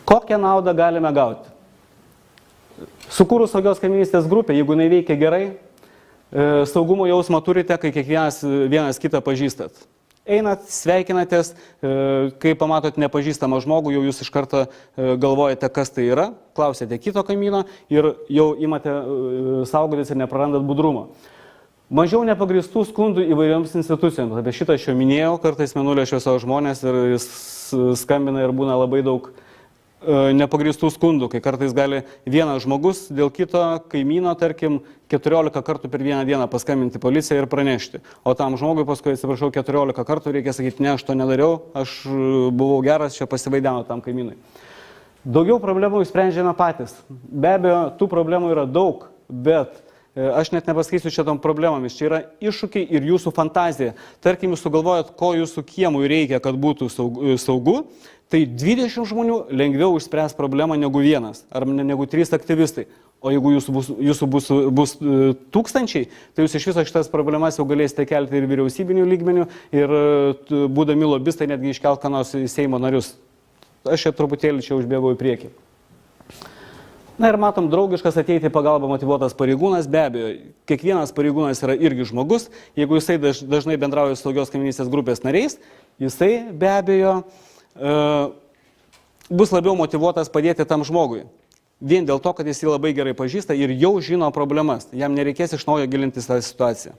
Kokią naudą galime gauti? Sukūrus saugios kaimynystės grupę, jeigu jinai veikia gerai, saugumo jausmą turite, kai vienas kitą pažįstat. Einat, sveikinatės, kai pamatot nepažįstamą žmogų, jau jūs iš karto galvojate, kas tai yra, klausėte kito kaimyno ir jau imate saugotis ir neprarandat budrumo. Mažiau nepagristų skundų įvairioms institucijoms. Apie šitą aš jau minėjau, kartais Mėnulio šviesos žmonės ir jis skambina ir būna labai daug nepagristų skundų, kai kartais gali vienas žmogus dėl kito kaimyno, tarkim, 14 kartų per vieną dieną paskambinti policiją ir pranešti. O tam žmogui paskui, atsiprašau, 14 kartų reikia sakyti, ne, aš to nedariau, aš buvau geras, čia pasivaideno tam kaimynui. Daugiau problemų išsprendžiame patys. Be abejo, tų problemų yra daug, bet aš net nepasakysiu čia tom problemomis. Čia yra iššūkiai ir jūsų fantazija. Tarkim, jūs sugalvojat, ko jūsų kiemui reikia, kad būtų saugu, tai 20 žmonių lengviau išspręs problemą negu vienas ar negu 3 aktyvistai. O jeigu jūsų bus tūkstančiai, tai jūs iš viso šitas problemas jau galėsite kelti ir vyriausybinių lygmenių ir būdami lobistai netgi iškelt ką nors į Seimo narius. Aš čia truputėlį čia užbėgau į priekį. Na ir matom, draugiškas ateiti pagalba motyvuotas pareigūnas, be abejo, kiekvienas pareigūnas yra irgi žmogus, jeigu jisai dažnai bendrauja su saugios kaimynystės grupės nariais, jisai be abejo bus labiau motyvuotas padėti tam žmogui. Vien dėl to, kad jis jį labai gerai pažįsta ir jau žino problemas, jam nereikės iš naujo gilintis tą situaciją.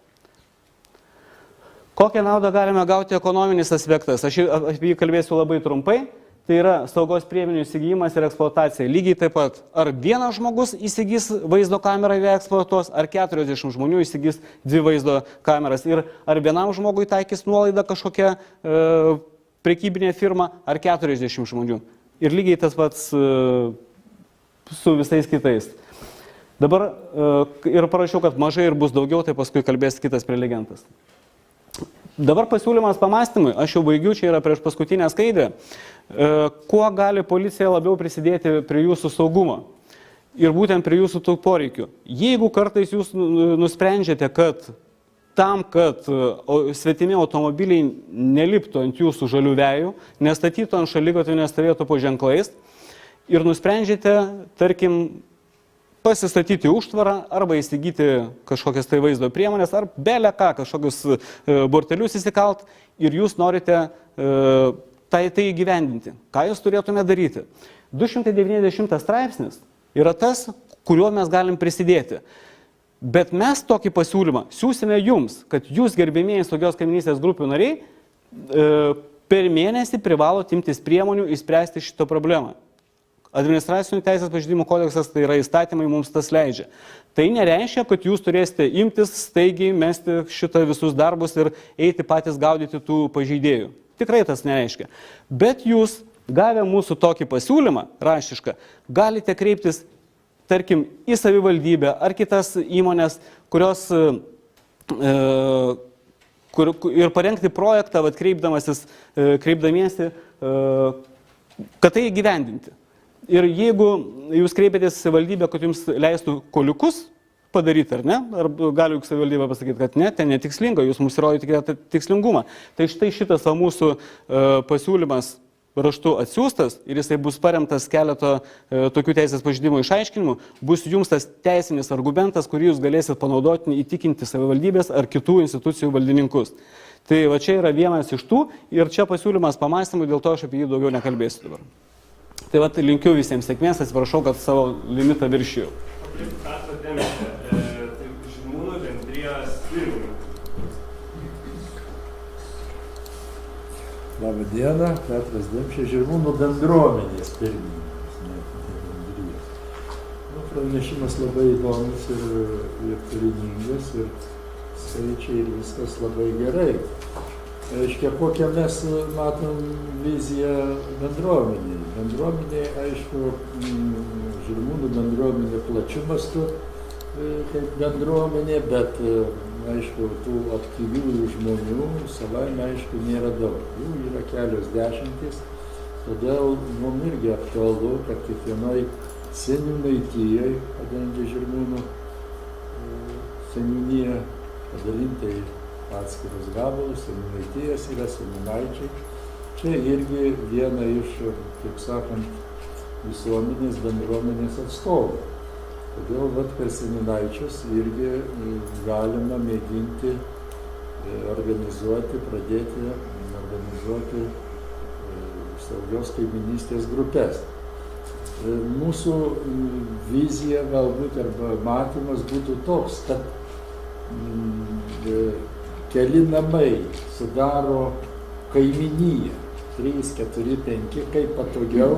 Kokią naudą galime gauti ekonominis aspektas? Aš apie jį kalbėsiu labai trumpai. Tai yra saugos priemonių įsigijimas ir eksploatacija. Lygiai taip pat, ar vienas žmogus įsigys vaizdo kamerą ir eksploatuos, ar 40 žmonių įsigys 2 vaizdo kameras. Ir ar vienam žmogui taikys nuolaidą kažkokia prekybinė firma, ar 40 žmonių. Ir lygiai tas pats su visais kitais. Dabar ir parašiau, kad mažai ir bus daugiau, tai paskui kalbės kitas prelegentas. Dabar pasiūlymas pamastymui, aš jau baigiu, čia yra prieš paskutinę skaidrę, kuo gali policija labiau prisidėti prie jūsų saugumo ir būtent prie jūsų tų poreikių. Jeigu kartais jūs nusprendžiate, kad tam, kad svetimi automobiliai neliptų ant jūsų žalių vejų, nestatytų ant šaligatvių, nestovėtų po ženklais ir nusprendžiate, tarkim, pasistatyti užtvarą arba įsigyti kažkokias tai vaizdo priemonės ar belę ką, kažkokius bortelius įsikalt ir jūs norite tai įgyvendinti. Ką jūs turėtume daryti? 290 straipsnis yra tas, kuriuo mes galim prisidėti. Bet mes tokį pasiūlymą siūsime jums, kad jūs, gerbėmieji saugios kaimynystės grupių nariai, per mėnesį privalot imtis priemonių išspręsti šitą problemą. Administracinių teisės pažeidimų kodeksas, tai yra įstatymai, mums tas leidžia. Tai nereiškia, kad jūs turėsite imtis staigiai mesti šitą visus darbus ir eiti patys gaudyti tų pažeidėjų. Tikrai tas nereiškia. Bet jūs, gavę mūsų tokį pasiūlymą raštišką, galite kreiptis, tarkim, į savivaldybę ar kitas įmonės, kurios ir parengti projektą, kreipdamiesi, kad tai įgyvendinti. Ir jeigu jūs kreipėtės į savivaldybę, kad jums leistų koliukus padaryti, ar ne? Ar gali juk savivaldybė pasakyti, kad ne, ten netikslinga, jūs mums įrodykite tikslingumą. Tai štai šitas mūsų pasiūlymas raštu atsiųstas ir jisai bus paremtas keleto tokių teisės pažeidimų išaiškinimų, bus jums tas teisinis argumentas, kurį jūs galėsit panaudoti įtikinti savivaldybės ar kitų institucijų valdininkus. Tai va čia yra vienas iš tų ir čia pasiūlymas pamąstymui, dėl to aš apie jį daugiau nekalbėsiu dabar. Tai va, linkiu visiems sėkmės, atsiprašau, kad savo limitą viršijau. Petro Dempsė, Žirmūnų bendrijos pirmininkas. Labą dieną, Petras Dempsė, Žirmūnų bendruomenės pirmininkas, ne bendrijos. Pranešimas labai įdomus ir turiningas, ir skaičiai ir viskas labai gerai. Aiškia, kokią mes matom viziją bendruomeniai. Bendruomeniai, aišku, Žirmūnų bendruomenė plačiu mastu kaip bendruomenė, bet, aišku, tų aktyvių žmonių savaime, aišku, nėra daug. Jų yra kelios dešimtys, todėl mums irgi aktualu, kad kiekvienoj seniūnaitijoj, kadangi Žirmūnų seniūnija padalinta į atskirus gabalus, seniūnaitijas yra seniūnaičiai. Čia irgi viena iš, kaip sakant, visuomenės bendruomenės atstovų. Todėl per seniūnaičius irgi galima mėginti pradėti organizuoti saugios kaiminystės grupės. Mūsų vizija galbūt arba matymas būtų toks, kad keli namai sudaro kaimyniją, 3, 4, 5, kaip patogiau,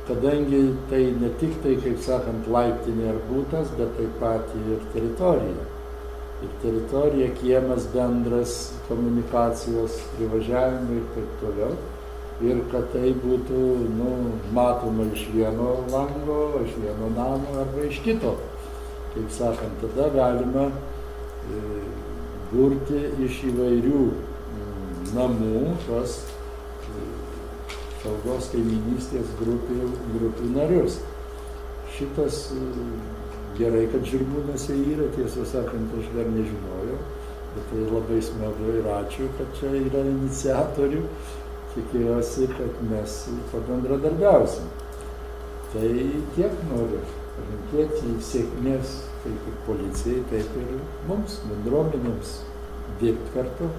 kadangi tai ne tik tai, kaip sakant, laiptinė ar būtas, bet taip pat ir teritorija. Ir teritorija, kiemas bendras, komunikacijos, privažiavimai ir taip toliau. Ir kad tai būtų matoma iš vieno lango, iš vieno namo arba iš kito. Kaip sakant, tada galima burti iš įvairių namų tos saugos kaiminystės grupių narius. Šitas gerai, kad Žirmūnuose yra, tiesą sakant, aš dar nežinojau, bet tai labai smagu ir ačiū, kad čia yra iniciatorių. Tikiuosi, kad mes pabendradarbiausim. Tai tiek noriu palinkėti sėkmės, taip ir policijai, taip ir mums, bendruomenėms, dirbti kartu.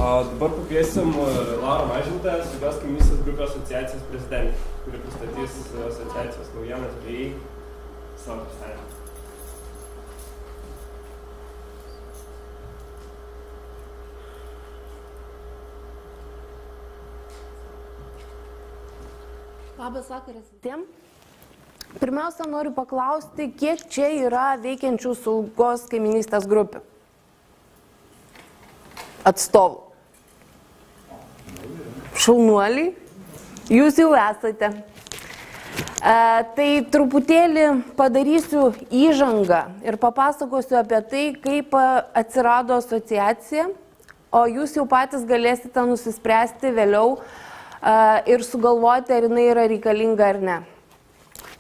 Dabar pakviesim Laurą Mažintę, Saugios kaiminystės grupių asociacijos prezidentę, kuri pristatys asociacijos naujienas bei savo pristatymą. Labas vakaras visiems. Pirmiausia, noriu paklausti, kiek čia yra veikiančių saugos kaiminystės grupių atstovų. Šaunuoliai, jūs jau esate. Tai truputėlį padarysiu įžangą ir papasakosiu apie tai, kaip atsirado asociacija, o jūs jau patys galėsite nusispręsti vėliau ir sugalvoti, ar jinai yra reikalinga ar ne.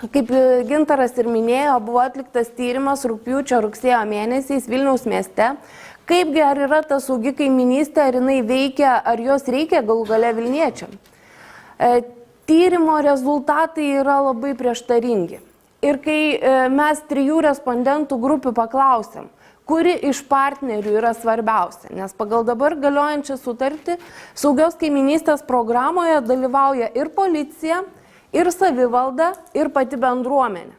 Kaip Gintaras ir minėjo, buvo atliktas tyrimas rugpjūčio-rugsėjo mėnesiais Vilniaus mieste. Kaipgi ar yra ta saugi kaiminystė, ar jinai veikia, ar jos reikia galų gale Vilniečiam. Tyrimo rezultatai yra labai prieštaringi. Ir kai mes 3 respondentų grupių paklausėm, kuri iš partnerių yra svarbiausia, nes pagal dabar galiojančią sutartį saugios kaiminystės programoje dalyvauja ir policija, ir savivalda, ir pati bendruomenė.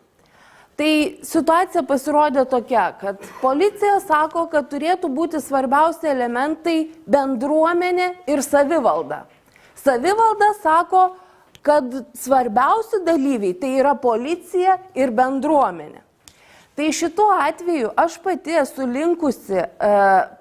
Tai situacija pasirodė tokia, kad policija sako, kad turėtų būti svarbiausi elementai bendruomenė ir savivalda. Savivalda sako, kad svarbiausi dalyviai tai yra policija ir bendruomenė. Tai šituo atveju aš pati esu linkusi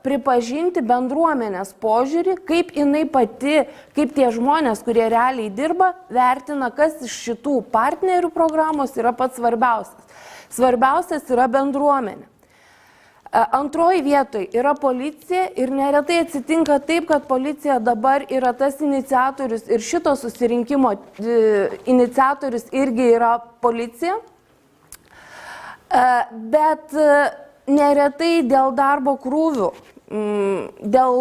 pripažinti bendruomenės požiūrį, kaip jinai pati, kaip tie žmonės, kurie realiai dirba, vertina, kas iš šitų partnerių programos yra pats svarbiausias. Svarbiausias yra bendruomenė. Antroji vietoj yra policija ir neretai atsitinka taip, kad policija dabar yra tas iniciatorius ir šito susirinkimo iniciatorius irgi yra policija. Bet neretai dėl darbo krūvių, dėl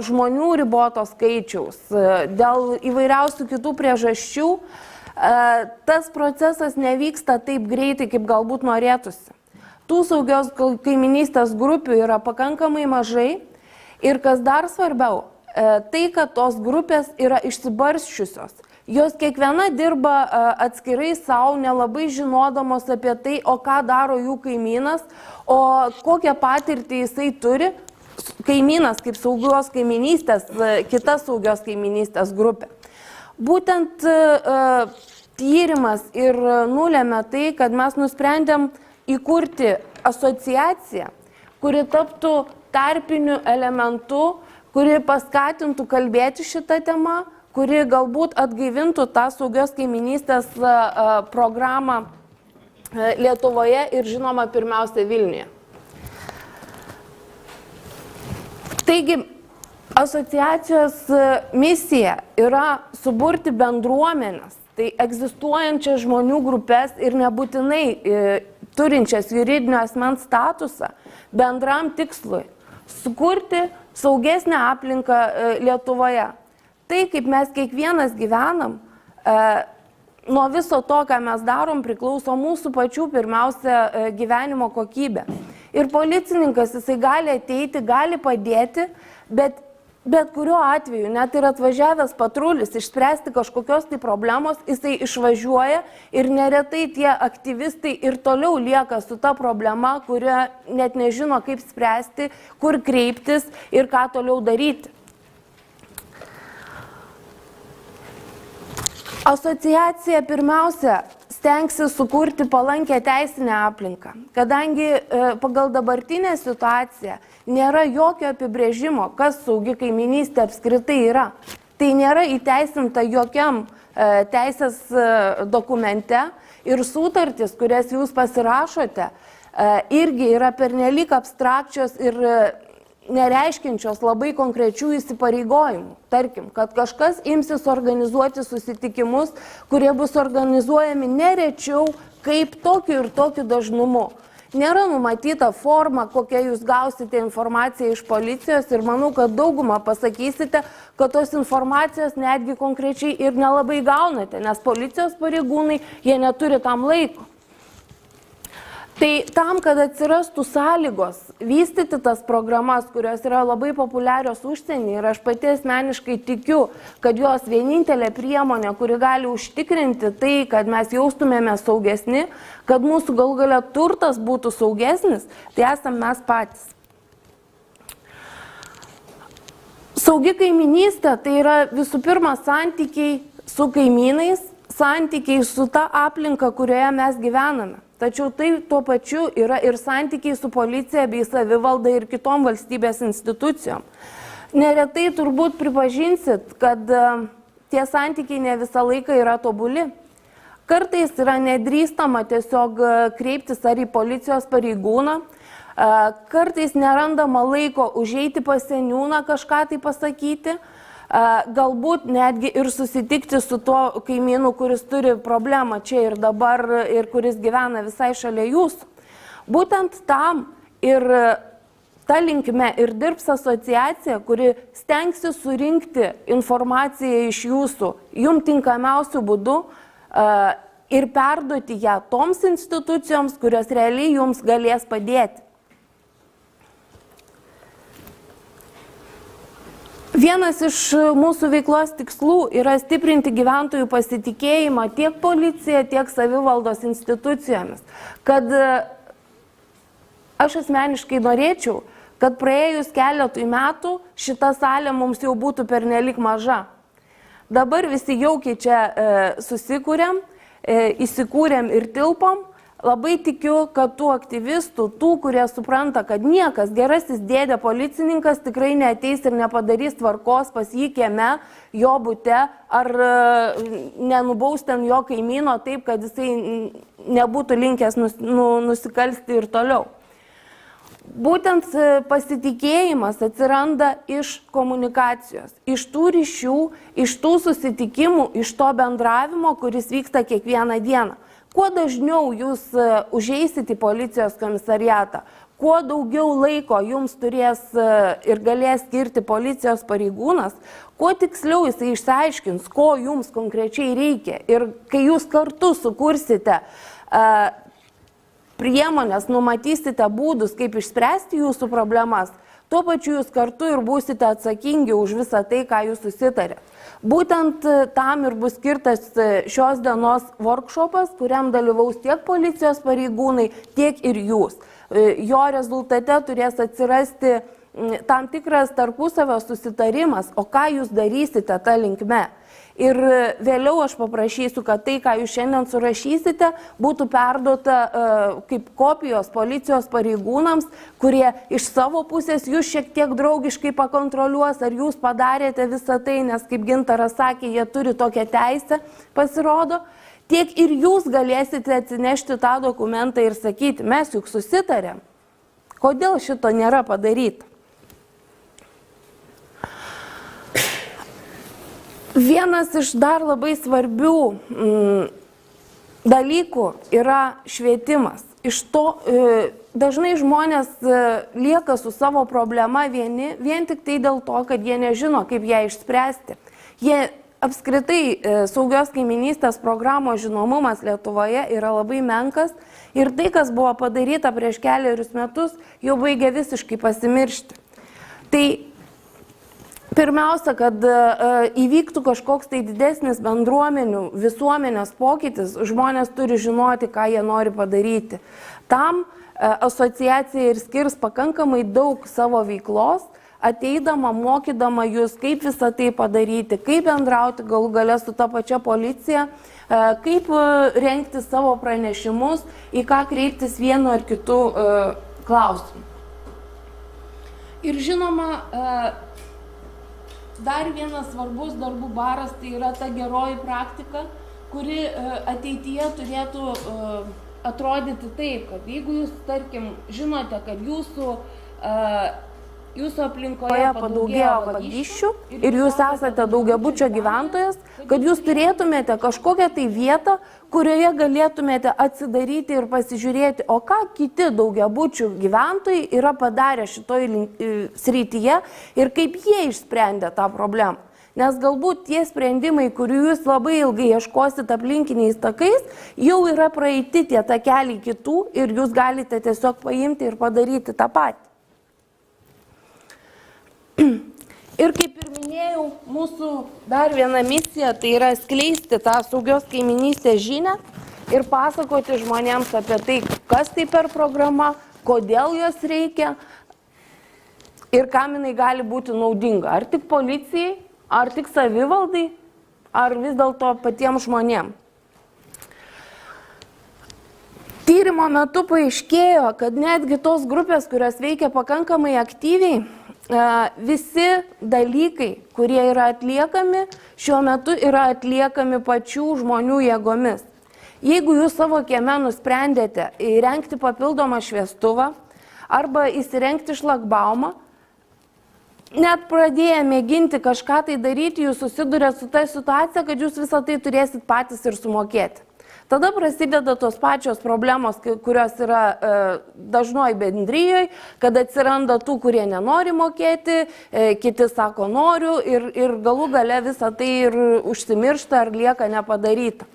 žmonių riboto skaičiaus, dėl įvairiausių kitų priežasčių, tas procesas nevyksta taip greitai, kaip galbūt norėtųsi. Tų saugios kaiminystės grupių yra pakankamai mažai ir kas dar svarbiau, tai, kad tos grupės yra išsibarsčiusios. Jos kiekviena dirba atskirai savo, nelabai žinodamos apie tai, o ką daro jų kaimynas, o kokią patirtį jisai turi, kaimynas kaip saugios kaiminystės, kita saugios kaiminystės grupė. Būtent tyrimas ir nulėmė tai, kad mes nusprendėm įkurti asociaciją, kuri taptų tarpiniu elementu, kuri paskatintų kalbėti šitą temą, kuri galbūt atgaivintų tą saugios kaiminystės programą Lietuvoje ir žinoma pirmiausia Vilniuje. Taigi, asociacijos misija yra suburti bendruomenės, tai egzistuojančias žmonių grupės ir nebūtinai turinčias juridinio asmens statusą bendram tikslui - sukurti saugesnę aplinką Lietuvoje. Tai, kaip mes kiekvienas gyvenam, nuo viso to, ką mes darom, priklauso mūsų pačių pirmiausia gyvenimo kokybė. Ir policininkas, jisai gali ateiti, gali padėti, bet kuriuo atveju, net ir atvažiavęs patrulis, išspręsti kažkokios tai problemos, jisai išvažiuoja ir neretai tie aktyvistai ir toliau lieka su ta problema, kuria net nežino, kaip spręsti, kur kreiptis ir ką toliau daryti. Asociacija pirmiausia stengsis sukurti palankę teisinę aplinką, kadangi pagal dabartinę situaciją nėra jokio apibrėžimo, kas saugi kaiminystė apskritai yra. Tai nėra įteisinta jokiam teisės dokumente ir sutartys, kurias jūs pasirašote, irgi yra pernelyg abstrakčios ir nereiškinčios labai konkrečių įsipareigojimų. Tarkim, kad kažkas imsis organizuoti susitikimus, kurie bus organizuojami nerečiau kaip tokiu ir tokiu dažnumu. Nėra numatyta forma, kokia jūs gausite informaciją iš policijos ir manau, kad daugumą pasakysite, kad tos informacijos netgi konkrečiai ir nelabai gaunate, nes policijos pareigūnai, jie neturi tam laiko. Tai tam, kad atsirastų sąlygos vystyti tas programas, kurios yra labai populiarios užsienyje ir aš pati asmeniškai tikiu, kad jos vienintelė priemonė, kuri gali užtikrinti tai, kad mes jaustumėme saugesni, kad mūsų galų gale turtas būtų saugesnis, tai esame mes patys. Saugi kaiminystė tai yra visų pirma santykiai su kaimynais, santykiai su ta aplinka, kurioje mes gyvename. Tačiau tai tuo pačiu yra ir santykiai su policija bei savivalda ir kitom valstybės institucijom. Neretai turbūt pripažinsit, kad tie santykiai ne visą laiką yra tobuli. Kartais yra nedrįstama tiesiog kreiptis ar į policijos pareigūną, kartais nerandama laiko užeiti pas seniūną kažką tai pasakyti, galbūt netgi ir susitikti su tuo kaimynu, kuris turi problemą čia ir dabar ir kuris gyvena visai šalia jūsų. Būtent tam ir ta linkme ir dirbs asociacija, kuri stengsis surinkti informaciją iš jūsų jum tinkamiausių būdų ir perduoti ją toms institucijoms, kurios realiai jums galės padėti. Vienas iš mūsų veiklos tikslų yra stiprinti gyventojų pasitikėjimą tiek policija, tiek savivaldos institucijomis. Kad aš asmeniškai norėčiau, kad praėjus keletui metų šita salė mums jau būtų pernelyg maža. Dabar visi jaukiai čia susikūrėm, įsikūrėm ir tilpom. Labai tikiu, kad tų aktyvistų, tų, kurie supranta, kad niekas gerasis dėdė policininkas tikrai neateis ir nepadarys tvarkos pas jį kieme, jo bute, ar nenubaus ten jo kaimyno taip, kad jisai nebūtų linkęs nusikalsti ir toliau. Būtent pasitikėjimas atsiranda iš komunikacijos, iš tų ryšių, iš tų susitikimų, iš to bendravimo, kuris vyksta kiekvieną dieną. Kuo dažniau jūs užeisite į policijos komisariatą, kuo daugiau laiko jums turės ir galės skirti policijos pareigūnas, kuo tiksliau jisai išsiaiškins, ko jums konkrečiai reikia. Ir kai jūs kartu sukursite priemonės, numatysite būdus, kaip išspręsti jūsų problemas, tuo pačiu jūs kartu ir būsite atsakingi už visą tai, ką jūs susitarėt. Būtent tam ir bus skirtas šios dienos workshopas, kuriam dalyvaus tiek policijos pareigūnai, tiek ir jūs. Jo rezultate turės atsirasti tam tikras tarpusavio susitarimas, o ką jūs darysite tą linkme. Ir vėliau aš paprašysiu, kad tai, ką jūs šiandien surašysite, būtų perduota kaip kopijos policijos pareigūnams, kurie iš savo pusės jūs šiek tiek draugiškai pakontroliuos, ar jūs padarėte visą tai, nes, kaip Gintaras sakė, jie turi tokią teisę, pasirodo. Tiek ir jūs galėsite atsinešti tą dokumentą ir sakyti, mes juk susitarėm. Kodėl šito nėra padaryta? Vienas iš dar labai svarbių dalykų yra švietimas. Iš to dažnai žmonės lieka su savo problema vieni, vien tik tai dėl to, kad jie nežino, kaip ją išspręsti. Jie apskritai saugios kaiminystės programos žinomumas Lietuvoje yra labai menkas ir tai, kas buvo padaryta prieš kelerius metus, jau baigia visiškai pasimiršti. Tai pirmiausia, kad įvyktų kažkoks tai didesnis bendruomenių, visuomenės pokytis, žmonės turi žinoti, ką jie nori padaryti. Tam asociacija ir skirs pakankamai daug savo veiklos, ateidama, mokydama jūs, kaip visą tai padaryti, kaip bendrauti galų gale su ta pačia policija, kaip rengti savo pranešimus, į ką kreiptis vienu ar kitu klausimu. Ir žinoma, dar vienas svarbus darbų baras tai yra ta geroji praktika, kuri ateityje turėtų atrodyti taip, kad jeigu jūs, tarkim, žinote, kad jūsų aplinkoje padaugėjo vagysčių ir jūs esate daugiabučio gyventojas, kad jūs turėtumėte kažkokią tai vietą, kurioje galėtumėte atsidaryti ir pasižiūrėti, o ką kiti daugiabučių gyventojai yra padarę šitoj srityje ir kaip jie išsprendė tą problemą. Nes galbūt tie sprendimai, kurių jūs labai ilgai ieškosit aplinkiniais takais, jau yra praeiti tie takeliai kitų ir jūs galite tiesiog paimti ir padaryti tą patį. Ir kaip ir minėjau, mūsų dar viena misija tai yra skleisti tą saugios kaiminystės žinią ir pasakoti žmonėms apie tai, kas tai per programa, kodėl jos reikia ir kam jinai gali būti naudinga. Ar tik policijai, ar tik savivaldai, ar vis dėlto patiems žmonėms. Tyrimo metu paaiškėjo, kad netgi tos grupės, kurios veikia pakankamai aktyviai, visi dalykai, kurie yra atliekami, šiuo metu yra atliekami pačių žmonių jėgomis. Jeigu jūs savo kieme nusprendėte įrengti papildomą šviestuvą arba įsirengti šlagbaumą, net pradėję mėginti kažką tai daryti, jūs susidurėt su ta situacija, kad jūs visą tai turėsit patys ir sumokėti. Tada prasideda tos pačios problemos, kurios yra dažnoj bendrijoje, kad atsiranda tų, kurie nenori mokėti, kiti sako noriu ir galų gale visą tai ir užsimiršta ar lieka nepadaryta.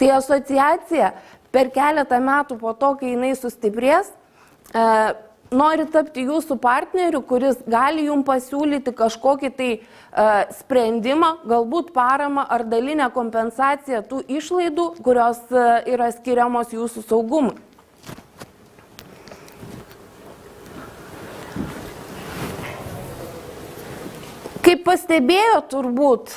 Tai asociacija per keletą metų po to, kai jinai sustiprės, nori tapti jūsų partneriu, kuris gali jums pasiūlyti kažkokį tai sprendimą, galbūt paramą ar dalinę kompensaciją tų išlaidų, kurios yra skiriamos jūsų saugumui. Kaip pastebėjo turbūt,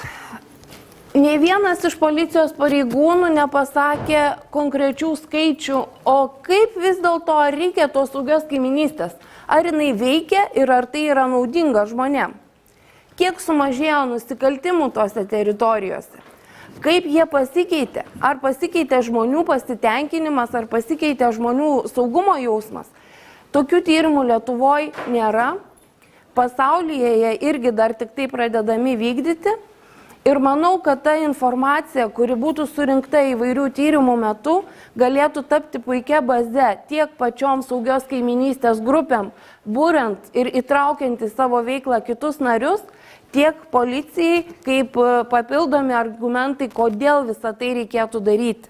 nei vienas iš policijos pareigūnų nepasakė konkrečių skaičių, o kaip vis dėlto reikia tos saugios kaiminystės. Ar jinai veikia ir ar tai yra naudinga žmonėm? Kiek sumažėjo nusikaltimų tose teritorijose? Kaip jie pasikeitė? Ar pasikeitė žmonių pasitenkinimas, ar pasikeitė žmonių saugumo jausmas? Tokių tyrimų Lietuvoje nėra. Pasaulyje jie irgi dar tik tai pradedami vykdyti. Ir manau, kad ta informacija, kuri būtų surinkta įvairių tyrimų metu, galėtų tapti puikia baze tiek pačiom saugios kaiminystės grupėm, būrent ir įtraukiant į savo veiklą kitus narius, tiek policijai kaip papildomi argumentai, kodėl visą tai reikėtų daryti.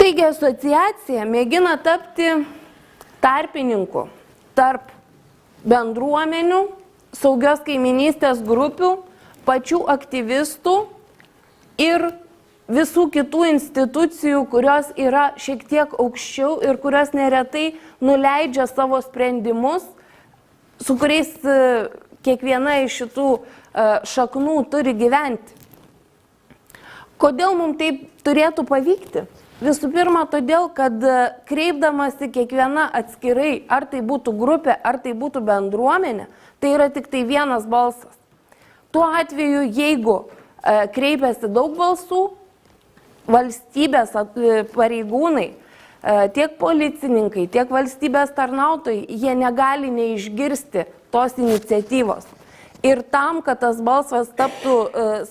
Taigi asociacija mėgina tapti tarpininku tarp bendruomenių, saugios kaiminystės grupių, pačių aktyvistų ir visų kitų institucijų, kurios yra šiek tiek aukščiau ir kurios neretai nuleidžia savo sprendimus, su kuriais kiekviena iš šitų šaknų turi gyventi. Kodėl mums taip turėtų pavykti? Visų pirma, todėl, kad kreipdamasi kiekviena atskirai, ar tai būtų grupė, ar tai būtų bendruomenė, tai yra tik tai vienas balsas. Tuo atveju, jeigu kreipiasi daug balsų, valstybės pareigūnai, tiek policininkai, tiek valstybės tarnautojai, jie negali neišgirsti tos iniciatyvos. Ir tam, kad tas balsas taptų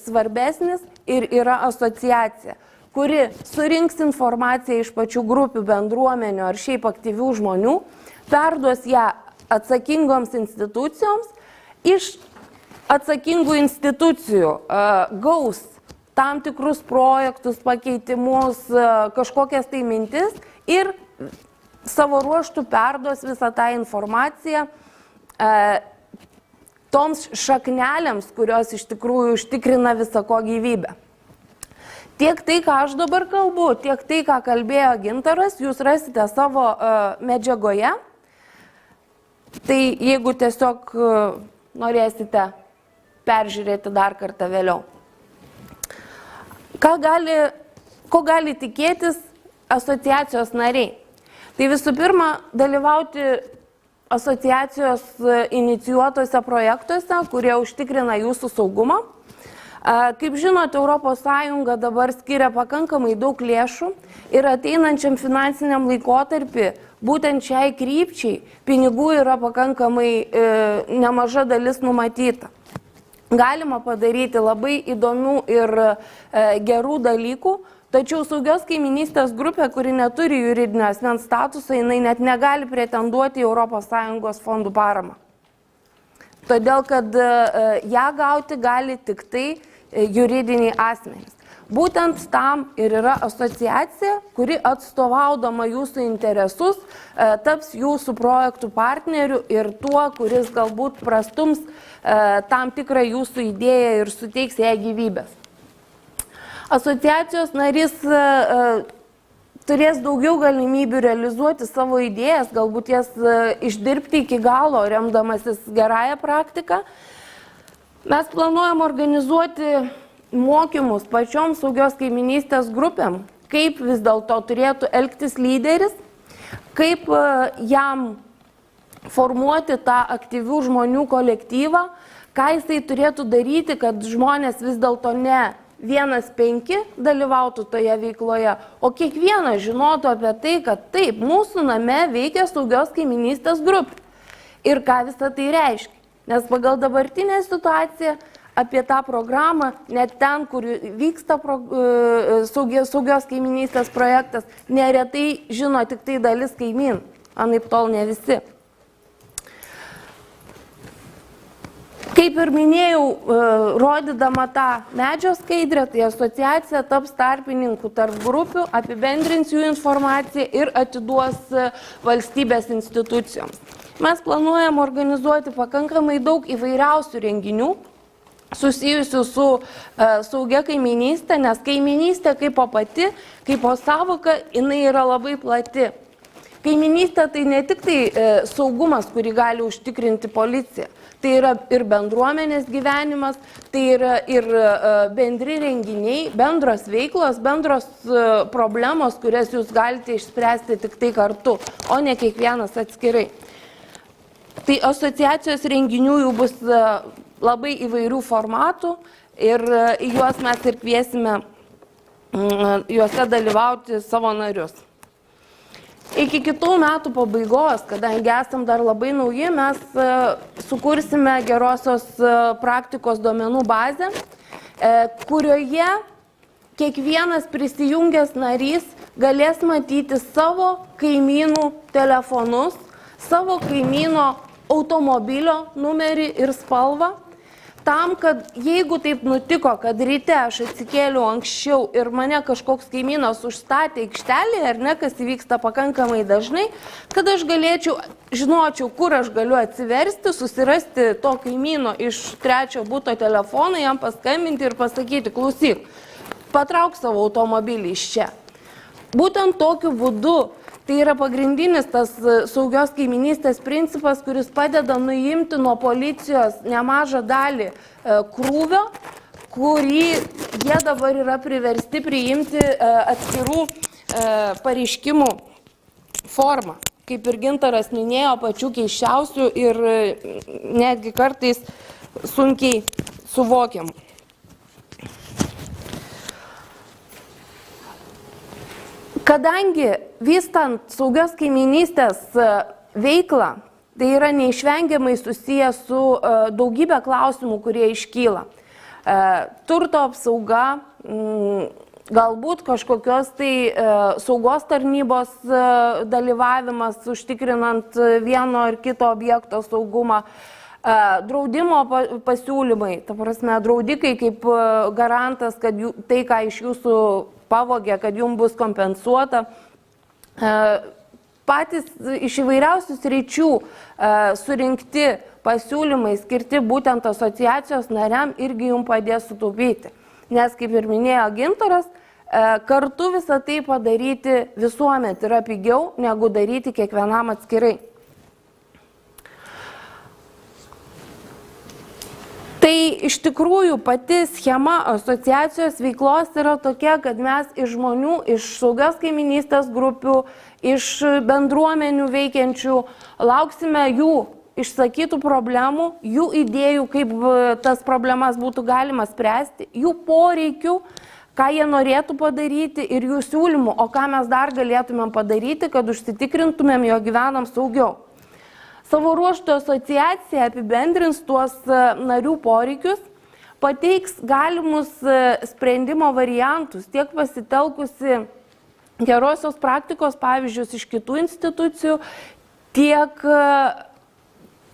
svarbesnis, ir yra asociacija, kuri surinks informaciją iš pačių grupių, bendruomenių ar šiaip aktyvių žmonių, perduos ją atsakingoms institucijoms, iš atsakingų institucijų gaus tam tikrus projektus, pakeitimus, kažkokias tai mintis ir savo ruoštų perduos visą tą informaciją toms šaknelėms, kurios iš tikrųjų užtikrina visako gyvybę. Tiek tai, ką aš dabar kalbu, tiek tai, ką kalbėjo Gintaras, jūs rasite savo medžiagoje. Tai jeigu tiesiog norėsite peržiūrėti dar kartą vėliau. Ko gali tikėtis asociacijos nariai? Tai visų pirma, dalyvauti asociacijos inicijuotose projektuose, kurie užtikrina jūsų saugumą. Kaip žinote, ES dabar skiria pakankamai daug lėšų ir ateinančiam finansiniam laikotarpį būtent šiai krypčiai pinigų yra pakankamai nemaža dalis numatyta. Galima padaryti labai įdomių ir gerų dalykų, tačiau saugios kaimynystės grupė, kuri neturi juridinio asmens statusą, jinai net negali pretenduoti į ES fondų paramą. Todėl, kad ją gauti gali tik tai juridiniai asmenys. Būtent tam ir yra asociacija, kuri atstovaudama jūsų interesus taps jūsų projektų partneriu ir tuo, kuris galbūt prastums tam tikrą jūsų idėją ir suteiks ją gyvybės. Asociacijos narys turės daugiau galimybių realizuoti savo idėjas, galbūt jas išdirbti iki galo, remdamasis gerąją praktiką. Mes planuojam organizuoti mokymus pačioms saugios kaimynystės grupėm, kaip vis dėlto turėtų elgtis lyderis, kaip jam formuoti tą aktyvių žmonių kolektyvą, ką jisai turėtų daryti, kad žmonės vis dėlto ne 1-5 dalyvautų toje veikloje, o kiekvienas žinotų apie tai, kad taip, mūsų name veikia saugios kaimynystės grupė. Ir ką visą tai reiškia. Nes pagal dabartinę situaciją apie tą programą, net ten, kur vyksta saugios kaimynystės projektas, neretai žino tik tai dalis kaimynų, anaip tol ne visi. Kaip ir minėjau, rodydama tą medžio skaidrę, tai asociacija taps tarpininkų tarp grupių, apibendrins jų informaciją ir atiduos valstybės institucijoms. Mes planuojam organizuoti pakankamai daug įvairiausių renginių susijusių su saugia kaiminystė, nes kaiminystė kaip pati, kaip savoka, jinai yra labai plati. Kaiminystė tai ne tik tai saugumas, kurį gali užtikrinti policija, tai yra ir bendruomenės gyvenimas, tai yra ir bendri renginiai, bendros veiklos, bendros problemos, kurias jūs galite išspręsti tik tai kartu, o ne kiekvienas atskirai. Tai asociacijos renginių jų bus labai įvairių formatų ir į juos mes ir kviesime juose dalyvauti savo narius. Iki kitų metų pabaigos, kadangi esam dar labai nauji, mes sukursime gerosios praktikos duomenų bazę, kurioje kiekvienas prisijungęs narys galės matyti savo kaimynų telefonus, savo kaimyno automobilio numerį ir spalvą, tam, kad jeigu taip nutiko, kad ryte aš atsikėliau anksčiau ir mane kažkoks kaimynas užstatė aikštelėje, ar ne, kas įvyksta pakankamai dažnai, kad aš žinočiau, kur aš galiu atsiversti, susirasti to kaimyno iš trečio buto telefoną, jam paskambinti ir pasakyti, klausyk, patrauk savo automobilį iš čia. Būtent tokiu būdu Tai yra pagrindinis tas saugios kaiminystės principas, kuris padeda nuimti nuo policijos nemažą dalį krūvio, kurį jie dabar yra priversti priimti atskirų pareiškimų formą. Kaip ir Gintaras minėjo, pačių keiščiausių ir netgi kartais sunkiai suvokiamų. Kadangi vystant saugios kaiminystės veiklą, tai yra neišvengiamai susijęs su daugybė klausimų, kurie iškyla. Turto apsauga, galbūt kažkokios tai saugos tarnybos dalyvavimas, užtikrinant vieno ar kito objekto saugumą, draudimo pasiūlymai, ta prasme, draudikai kaip garantas, kad tai, ką iš jūsų pavogė, kad jums bus kompensuota. Patys iš įvairiausių sričių surinkti pasiūlymai skirti būtent asociacijos nariam irgi jums padės sutaupyti. Nes, kaip ir minėjo Gintaras, kartu visą tai padaryti visuomet yra pigiau, negu daryti kiekvienam atskirai. Tai iš tikrųjų pati schema asociacijos veiklos yra tokia, kad mes iš žmonių, iš saugios kaiminystės grupių, iš bendruomenių veikiančių lauksime jų išsakytų problemų, jų idėjų, kaip tas problemas būtų galima spręsti, jų poreikių, ką jie norėtų padaryti ir jų siūlymų, o ką mes dar galėtumėm padaryti, kad užsitikrintumėm, jo gyvenam saugiau. Savo ruožtu asociacija apibendrins tuos narių poreikius, pateiks galimus sprendimo variantus, tiek pasitelkusi gerosios praktikos pavyzdžius iš kitų institucijų, tiek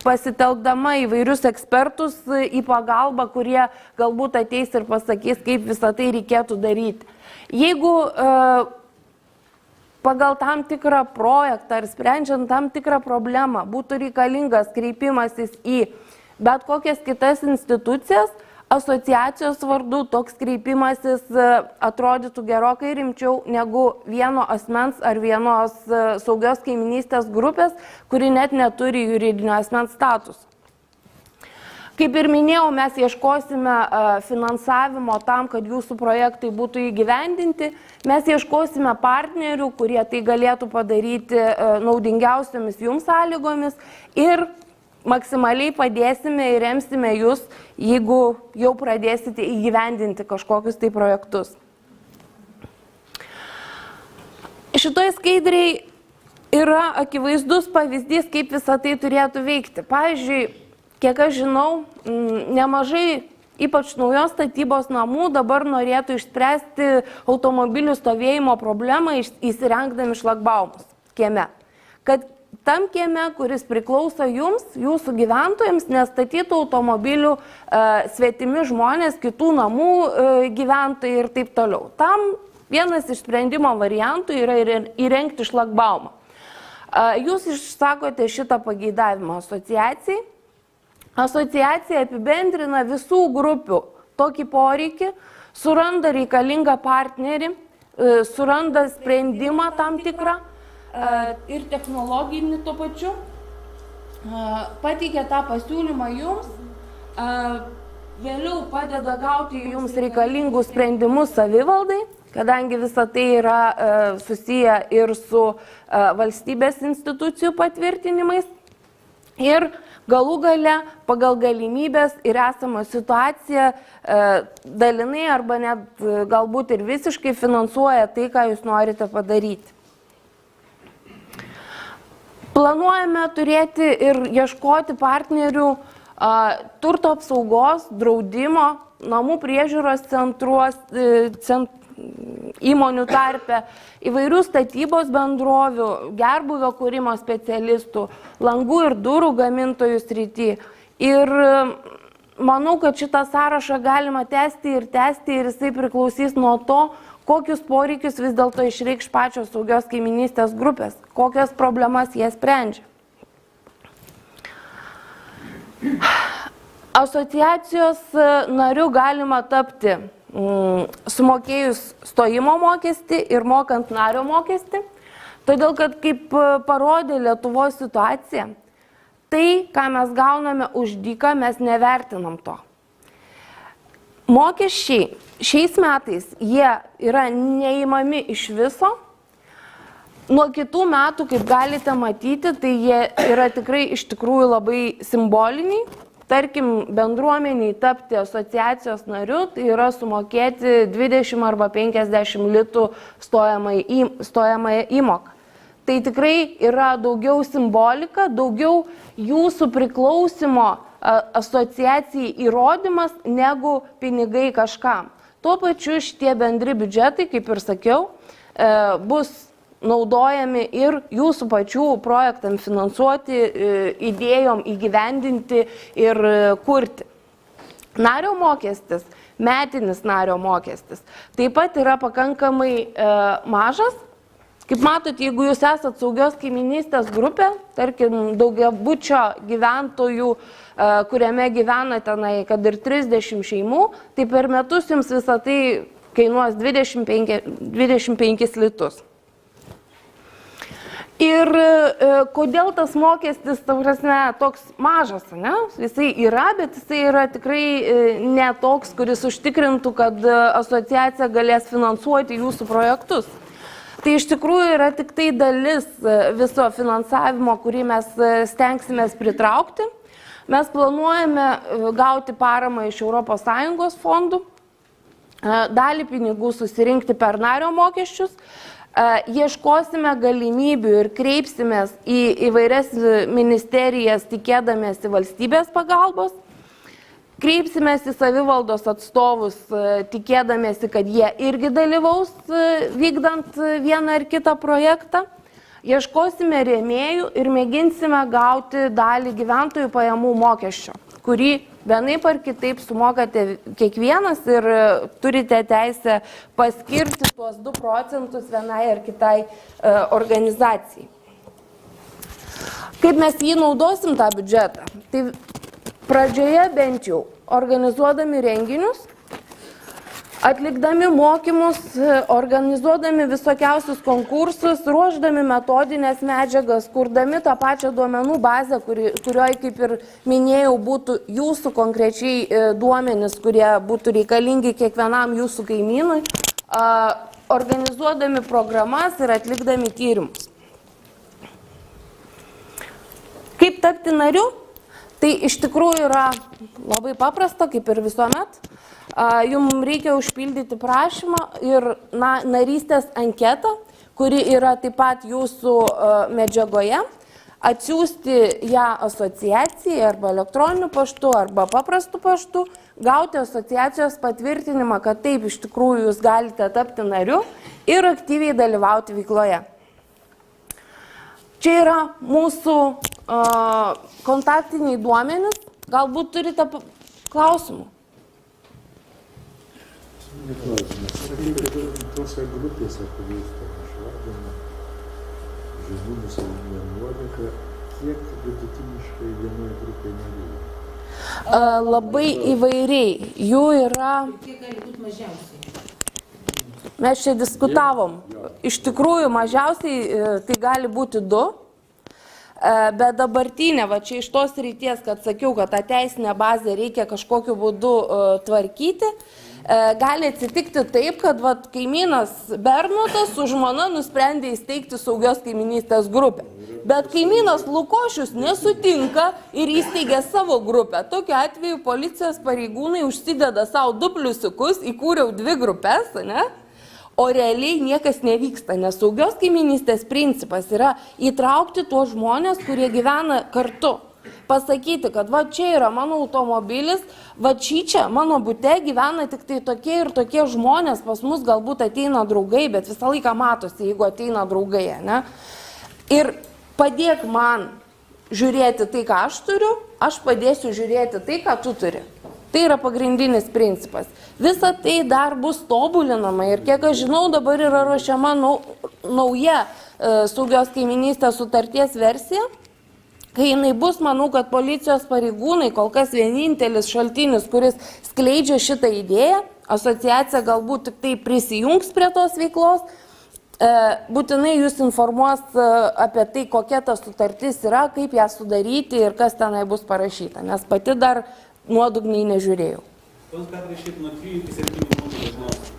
pasitelkdama įvairius ekspertus į pagalbą, kurie galbūt ateis ir pasakys, kaip visą tai reikėtų daryti. Jeigu pagal tam tikrą projektą ar sprendžiant tam tikrą problemą būtų reikalingas kreipimasis į bet kokias kitas institucijas, asociacijos vardu toks kreipimasis atrodytų gerokai rimčiau negu vieno asmens ar vienos saugios kaiminystės grupės, kuri net neturi juridinio asmens statusą. Kaip ir minėjau, mes ieškosime finansavimo tam, kad jūsų projektai būtų įgyvendinti. Mes ieškosime partnerių, kurie tai galėtų padaryti naudingiausiomis jums sąlygomis ir maksimaliai padėsime ir remsime jūs, jeigu jau pradėsite įgyvendinti kažkokius tai projektus. Šitoj skaidriai yra akivaizdus pavyzdys, kaip visą tai turėtų veikti. Pavyzdžiui, kiek aš žinau, nemažai, ypač naujos statybos namų, dabar norėtų išspręsti automobilių stovėjimo problemą įsirengdami šlagbaumus kieme. Kad tam kieme, kuris priklauso jums, jūsų gyventojams, nestatytų automobilių svetimi žmonės, kitų namų gyventojai ir taip toliau. Tam vienas iš sprendimo variantų yra įrengti šlagbaumą. Jūs išsakote šitą pageidavimą asociacijai. Asociacija apibendrina visų grupių tokį poreikį, suranda reikalingą partnerį, suranda sprendimą tam tikrą ir technologinį tuo pačiu, pateikia tą pasiūlymą jums, vėliau padeda gauti jums reikalingus sprendimus savivaldai, kadangi visa tai yra susiję ir su valstybės institucijų patvirtinimais. Ir galų gale pagal galimybės ir esamą situaciją dalinai arba net galbūt ir visiškai finansuoja tai, ką jūs norite padaryti. Planuojame turėti ir ieškoti partnerių turto apsaugos, draudimo, namų priežiūros įmonių tarpe, įvairių statybos bendrovių, gerbūvio kūrimo specialistų, langų ir durų gamintojų srity. Ir manau, kad šitą sąrašą galima tęsti ir jisai priklausys nuo to, kokius poreikius vis dėlto išreikš pačios saugios kaiminystės grupės, kokias problemas jie sprendžia. Asociacijos nariu galima tapti sumokėjus stojimo mokestį ir mokant nario mokestį. Todėl, kad kaip parodė Lietuvos situacija, tai, ką mes gauname už dyką, mes nevertinam to. Mokesčiai šiais metais jie yra neįmami iš viso. Nuo kitų metų, kaip galite matyti, tai jie yra tikrai iš tikrųjų labai simboliniai. Tarkim, bendruomeniai tapti asociacijos nariu, tai yra sumokėti 20 arba 50 litų stojamąją įmoką. Tai tikrai yra daugiau simbolika, daugiau jūsų priklausimo asociacijai įrodymas negu pinigai kažkam. Tuo pačiu šitie bendri biudžetai, kaip ir sakiau, bus naudojami ir jūsų pačių projektam finansuoti, idėjom įgyvendinti ir kurti. Nario mokestis, metinis nario mokestis, taip pat yra pakankamai mažas. Kaip matot, jeigu jūs esat saugios kaiminystės grupė, tarkim, daugiabučio gyventojų, kuriame gyvena tenai, kad ir 30 šeimų, tai per metus jums visą tai kainuos 25 litus. Ir kodėl tas mokestis, toks mažas, ne? Jisai yra, bet jisai yra tikrai ne toks, kuris užtikrintų, kad asociacija galės finansuoti jūsų projektus. Tai iš tikrųjų yra tik tai dalis viso finansavimo, kurį mes stengsimės pritraukti. Mes planuojame gauti paramą iš ES fondų, dalį pinigų susirinkti per nario mokesčius, ieškosime galimybių ir kreipsimės į įvairias ministerijas tikėdamiesi valstybės pagalbos. Kreipsimės į savivaldos atstovus, tikėdamiesi, kad jie irgi dalyvaus vykdant vieną ar kitą projektą. Ieškosime rėmėjų ir mėginsime gauti dalį gyventojų pajamų mokesčio, kurį vienaip ar kitaip sumokate kiekvienas ir turite teisę paskirti tuos 2 procentus vienai ar kitai organizacijai. Kaip mes jį naudosim tą biudžetą? Tai pradžioje bent jau organizuodami renginius, atlikdami mokymus, organizuodami visokiausius konkursus, ruoždami metodinės medžiagas, kurdami tą pačią duomenų bazę, kurioje, kaip ir minėjau, būtų jūsų konkrečiai duomenys, kurie būtų reikalingi kiekvienam jūsų kaimynui, organizuodami programas ir atlikdami tyrimus. Kaip tapti nariu? Tai iš tikrųjų yra labai paprasta, kaip ir visuomet. Jums reikia užpildyti prašymą ir narystės anketą, kuri yra taip pat jūsų medžiagoje, atsiųsti ją asociacijai arba elektroniniu paštu arba paprastu paštu, gauti asociacijos patvirtinimą, kad taip iš tikrųjų jūs galite tapti nariu ir aktyviai dalyvauti veikloje. Čia yra mūsų kontaktiniai duomenys. Galbūt turite klausimų? Tose grupėse, kur jūs išvardino, žinių savyje nuodėka, kiek vidutiniškai vienoje grupėje narių? Labai įvairiai. Jų yra... Kiek gali būti mažiausiai? Mes čia diskutavom. Iš tikrųjų, mažiausiai tai gali būti 2. Bet dabartinė, va čia iš tos ryties, kad sakiau, kad tą teisinę bazę reikia kažkokiu būdu tvarkyti, gali atsitikti taip, kad va, kaimynas Bernotas su žmona nusprendė įsteigti saugios kaiminystės grupę. Bet kaimynas Lukošius nesutinka ir įsteigė savo grupę. Tokiu atveju policijos pareigūnai užsideda savo 2 pliusiukus, įkūriau 2 grupės, ne? O realiai niekas nevyksta, nes saugios kaiminystės principas yra įtraukti tuos žmonės, kurie gyvena kartu. Pasakyti, kad va čia yra mano automobilis, va čia mano bute gyvena tik tai tokie ir tokie žmonės, pas mus galbūt ateina draugai, bet visą laiką matosi, jeigu ateina draugai, ne? Ir padėk man žiūrėti tai, ką aš turiu, aš padėsiu žiūrėti tai, ką tu turi. Tai yra pagrindinis principas. Visa tai dar bus tobulinama ir kiek aš žinau, dabar yra ruošiama nauja saugios kaiminystės sutarties versija. Kai jinai bus, manau, kad policijos pareigūnai, kol kas vienintelis šaltinis, kuris skleidžia šitą idėją, asociacija galbūt tik tai prisijungs prie tos veiklos, būtinai jūs informuos apie tai, kokia ta sutartis yra, kaip ją sudaryti ir kas tenai bus parašyta, nes pati dar nuodugniai nežiūrėjau. Tos gali rašyti nuo 3 iki 7 žmonių dažniausiai.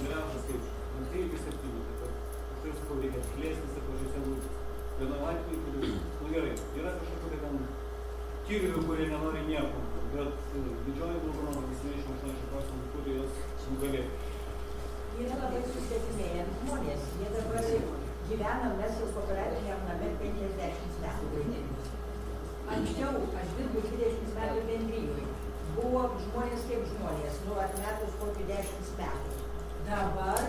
Geriausias skaičius. Nuo 3 iki 7. Tai sakau, reikia plėstis ir pažiūrėti vienam atveju, gerai, yra kažkokių ten tyrių, kurie nenori nieko, bet didžioji dauguma, 98%, turi jos nugalėti. Yra labai susvetimėję žmonės. Jie dabar gyvena mes jau kooperatyviniam name 50 metų. Anksčiau aš dirbu 20 metų bendrijoje. Buvo žmonės kaip žmonės, atmetus kokį 10 metų. Dabar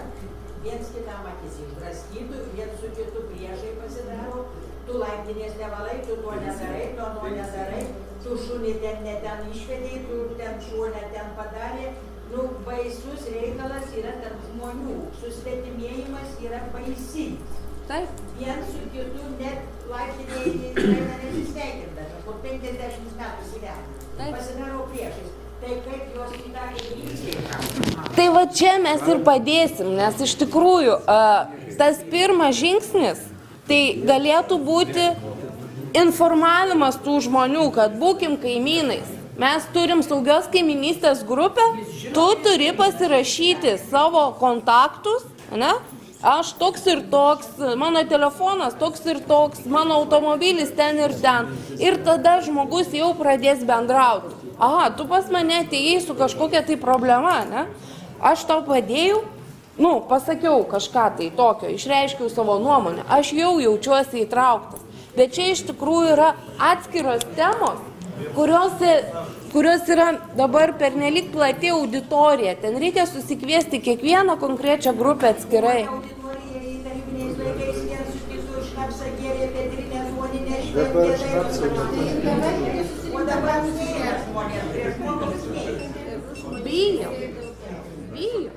viens kitam akis išdraskytų, viens su kitu priešai pasidaro, tu laiptinės nevalai, tu to nedarai, to nedarai, tu šunį ten išvedėjai, tu ten šuo ten padarė. Baisus reikalas yra tarp žmonių, susvetimėjimas yra baisinis. Taip. Vien su kitu net laiptinėje nesisveikindami, po 50 metų gyvena. Pasidaro priešais. Tai kaip juos į tą įvykti? Tai va čia mes ir padėsim, nes iš tikrųjų tas pirmas žingsnis tai galėtų būti informavimas tų žmonių, kad būkim kaimynais. Mes turim saugios kaiminystės grupę, tu turi pasirašyti savo kontaktus, ne? Aš toks ir toks, mano telefonas toks ir toks, mano automobilis ten ir ten. Ir tada žmogus jau pradės bendrauti. Aha, tu pas mane atėjai su kažkokia tai problema, ne? Aš tau padėjau, pasakiau kažką tai tokio, išreiškiau savo nuomonę, aš jau jaučiuosi įtrauktas. Bet čia iš tikrųjų yra atskiros temos, kurios yra dabar pernelyg plati auditorija. Ten reikia susikviesti kiekvieną konkrečią grupę atskirai. Auditorija į tarybiniais laikais viens su kitu šnapsą gėrė, petrinę žmoninę šventė. O dabar nėra žmonės, prieš žmogus nėra. Bijo.